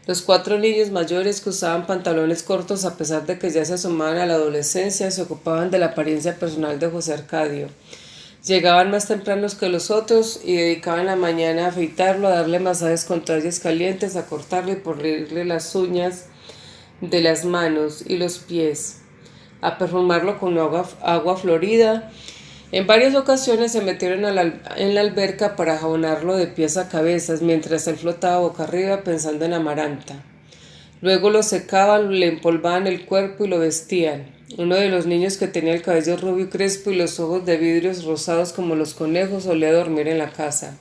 Los 4 niños mayores que usaban pantalones cortos a pesar de que ya se asomaban a la adolescencia se ocupaban de la apariencia personal de José Arcadio. Llegaban más tempranos que los otros y dedicaban la mañana a afeitarlo, a darle masajes con toallas calientes, a cortarle y pulirle las uñas de las manos y los pies, a perfumarlo con agua florida. En varias ocasiones se metieron en la alberca para jabonarlo de pies a cabezas mientras él flotaba boca arriba pensando en Amaranta. Luego lo secaban, le empolvaban el cuerpo y lo vestían. Uno de los niños, que tenía el cabello rubio y crespo y los ojos de vidrios rosados como los conejos, solía dormir en la casa.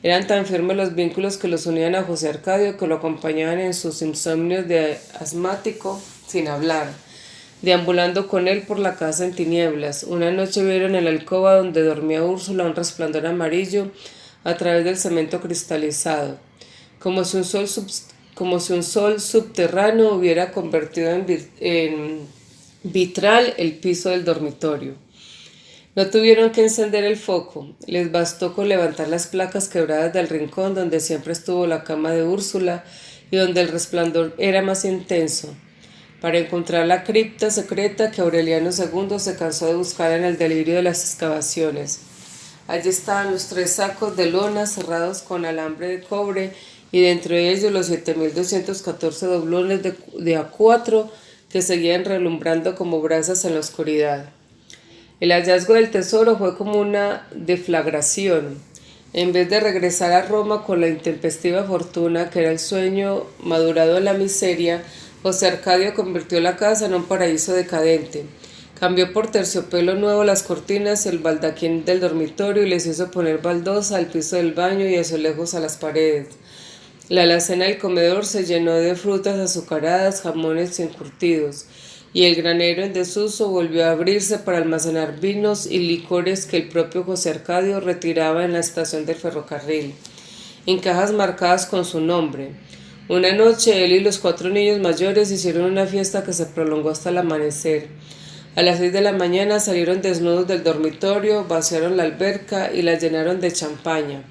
Eran tan firmes los vínculos que los unían a José Arcadio que lo acompañaban en sus insomnios de asmático sin hablar, deambulando con él por la casa en tinieblas. Una noche vieron en la alcoba donde dormía Úrsula un resplandor amarillo a través del cemento cristalizado, como si un sol subterráneo hubiera convertido en vitral el piso del dormitorio. No tuvieron que encender el foco, les bastó con levantar las placas quebradas del rincón donde siempre estuvo la cama de Úrsula y donde el resplandor era más intenso, para encontrar la cripta secreta que Aureliano II se cansó de buscar en el delirio de las excavaciones. Allí estaban los 3 sacos de lona cerrados con alambre de cobre y dentro de ellos los 7.214 doblones de A4 que seguían relumbrando como brasas en la oscuridad. El hallazgo del tesoro fue como una deflagración. En vez de regresar a Roma con la intempestiva fortuna que era el sueño madurado en la miseria, José Arcadio convirtió la casa en un paraíso decadente. Cambió por terciopelo nuevo las cortinas y el baldaquín del dormitorio y les hizo poner baldosa al piso del baño y azulejos a las paredes. La alacena del comedor se llenó de frutas azucaradas, jamones y encurtidos, y el granero en desuso volvió a abrirse para almacenar vinos y licores que el propio José Arcadio retiraba en la estación del ferrocarril. en cajas marcadas con su nombre. Una noche él y los 4 niños mayores hicieron una fiesta que se prolongó hasta el amanecer. A las 6 de la mañana salieron desnudos del dormitorio, vaciaron la alberca y la llenaron de champaña.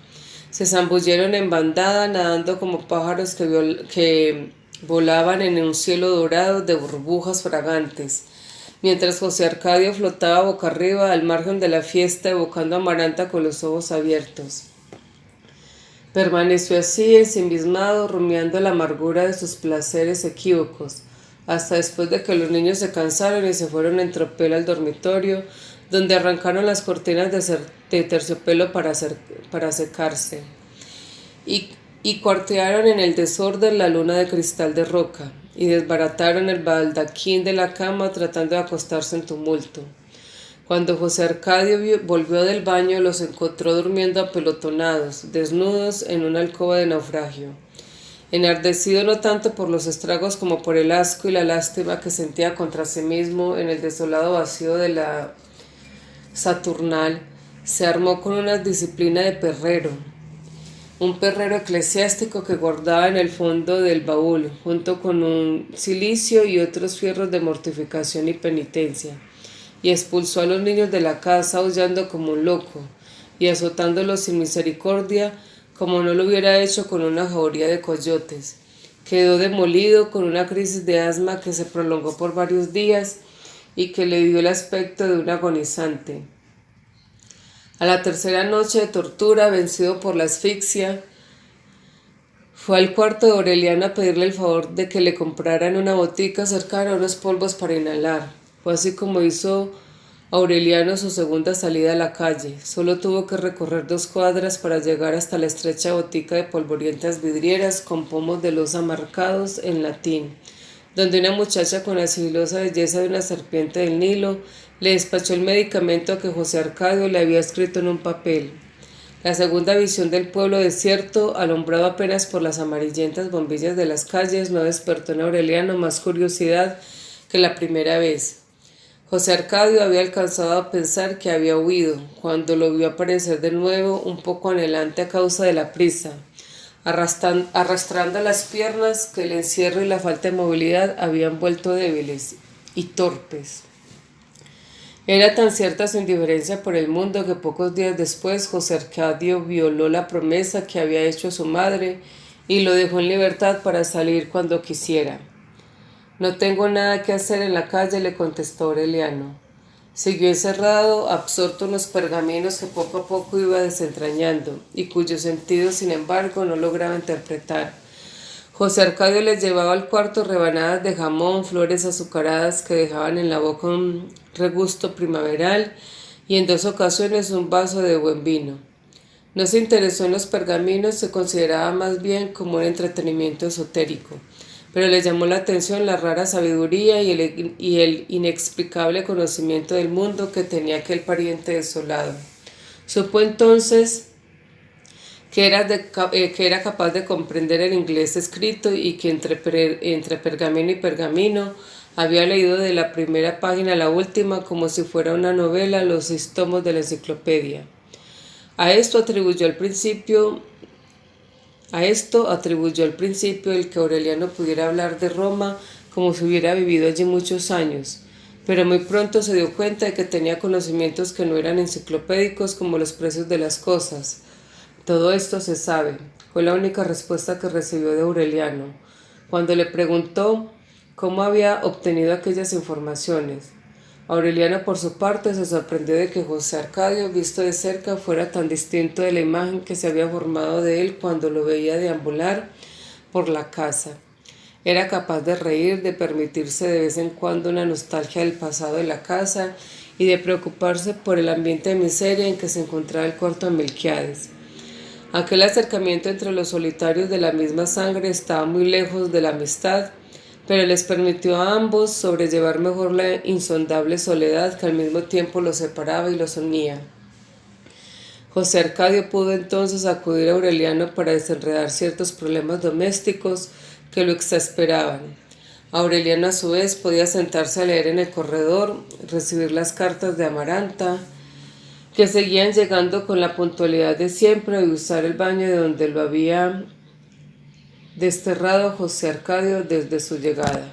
Se zambulleron en bandada, nadando como pájaros que volaban en un cielo dorado de burbujas fragantes, mientras José Arcadio flotaba boca arriba al margen de la fiesta, evocando a Amaranta con los ojos abiertos. Permaneció así, ensimismado, rumiando la amargura de sus placeres equívocos, hasta después de que los niños se cansaron y se fueron en tropel al dormitorio, donde arrancaron las cortinas de terciopelo para secarse, y cuartearon en el desorden la luna de cristal de roca, y desbarataron el baldaquín de la cama tratando de acostarse en tumulto. Cuando José Arcadio volvió del baño, los encontró durmiendo apelotonados, desnudos, en una alcoba de naufragio. Enardecido no tanto por los estragos como por el asco y la lástima que sentía contra sí mismo en el desolado vacío de la Saturnal, se armó con una disciplina de perrero, un perrero eclesiástico que guardaba en el fondo del baúl, junto con un cilicio y otros fierros de mortificación y penitencia, y expulsó a los niños de la casa aullando como un loco, y azotándolos sin misericordia, como no lo hubiera hecho con una jauría de coyotes. Quedó demolido con una crisis de asma que se prolongó por varios días y que le dio el aspecto de un agonizante. A la tercera noche de tortura, vencido por la asfixia, fue al cuarto de Aureliano a pedirle el favor de que le comprara en una botica cercana unos polvos para inhalar. Fue así como hizo Aureliano su segunda salida a la calle. Solo tuvo que recorrer 2 cuadras para llegar hasta la estrecha botica de polvorientas vidrieras con pomos de loza marcados en latín, donde una muchacha con la sigilosa belleza de una serpiente del Nilo le despachó el medicamento que José Arcadio le había escrito en un papel. La segunda visión del pueblo desierto, alumbrado apenas por las amarillentas bombillas de las calles, no despertó en Aureliano más curiosidad que la primera vez. José Arcadio había alcanzado a pensar que había huido, cuando lo vio aparecer de nuevo, un poco anhelante a causa de la prisa, arrastrando las piernas que el encierro y la falta de movilidad habían vuelto débiles y torpes. Era tan cierta su indiferencia por el mundo que pocos días después José Arcadio violó la promesa que había hecho a su madre y lo dejó en libertad para salir cuando quisiera. «No tengo nada que hacer en la calle», le contestó Aureliano. Siguió encerrado, absorto en los pergaminos que poco a poco iba desentrañando y cuyo sentido, sin embargo, no lograba interpretar. José Arcadio les llevaba al cuarto rebanadas de jamón, flores azucaradas que dejaban en la boca un regusto primaveral y en 2 ocasiones un vaso de buen vino. No se interesó en los pergaminos, se consideraba más bien como un entretenimiento esotérico, pero le llamó la atención la rara sabiduría y el inexplicable conocimiento del mundo que tenía aquel pariente desolado. Supo entonces que era capaz de comprender el inglés escrito y que entre pergamino y pergamino había leído de la primera página a la última como si fuera una novela los 6 tomos de la enciclopedia. A esto atribuyó al principio el que Aureliano pudiera hablar de Roma como si hubiera vivido allí muchos años, pero muy pronto se dio cuenta de que tenía conocimientos que no eran enciclopédicos como los precios de las cosas. «Todo esto se sabe», fue la única respuesta que recibió de Aureliano, cuando le preguntó cómo había obtenido aquellas informaciones. Aureliano, por su parte, se sorprendió de que José Arcadio, visto de cerca, fuera tan distinto de la imagen que se había formado de él cuando lo veía deambular por la casa. Era capaz de reír, de permitirse de vez en cuando una nostalgia del pasado de la casa y de preocuparse por el ambiente de miseria en que se encontraba el cuarto de Melquiades. Aquel acercamiento entre los solitarios de la misma sangre estaba muy lejos de la amistad, pero les permitió a ambos sobrellevar mejor la insondable soledad que al mismo tiempo los separaba y los unía. José Arcadio pudo entonces acudir a Aureliano para desenredar ciertos problemas domésticos que lo exasperaban. Aureliano a su vez podía sentarse a leer en el corredor, recibir las cartas de Amaranta, que seguían llegando con la puntualidad de siempre de usar el baño de donde lo había desterrado José Arcadio desde su llegada.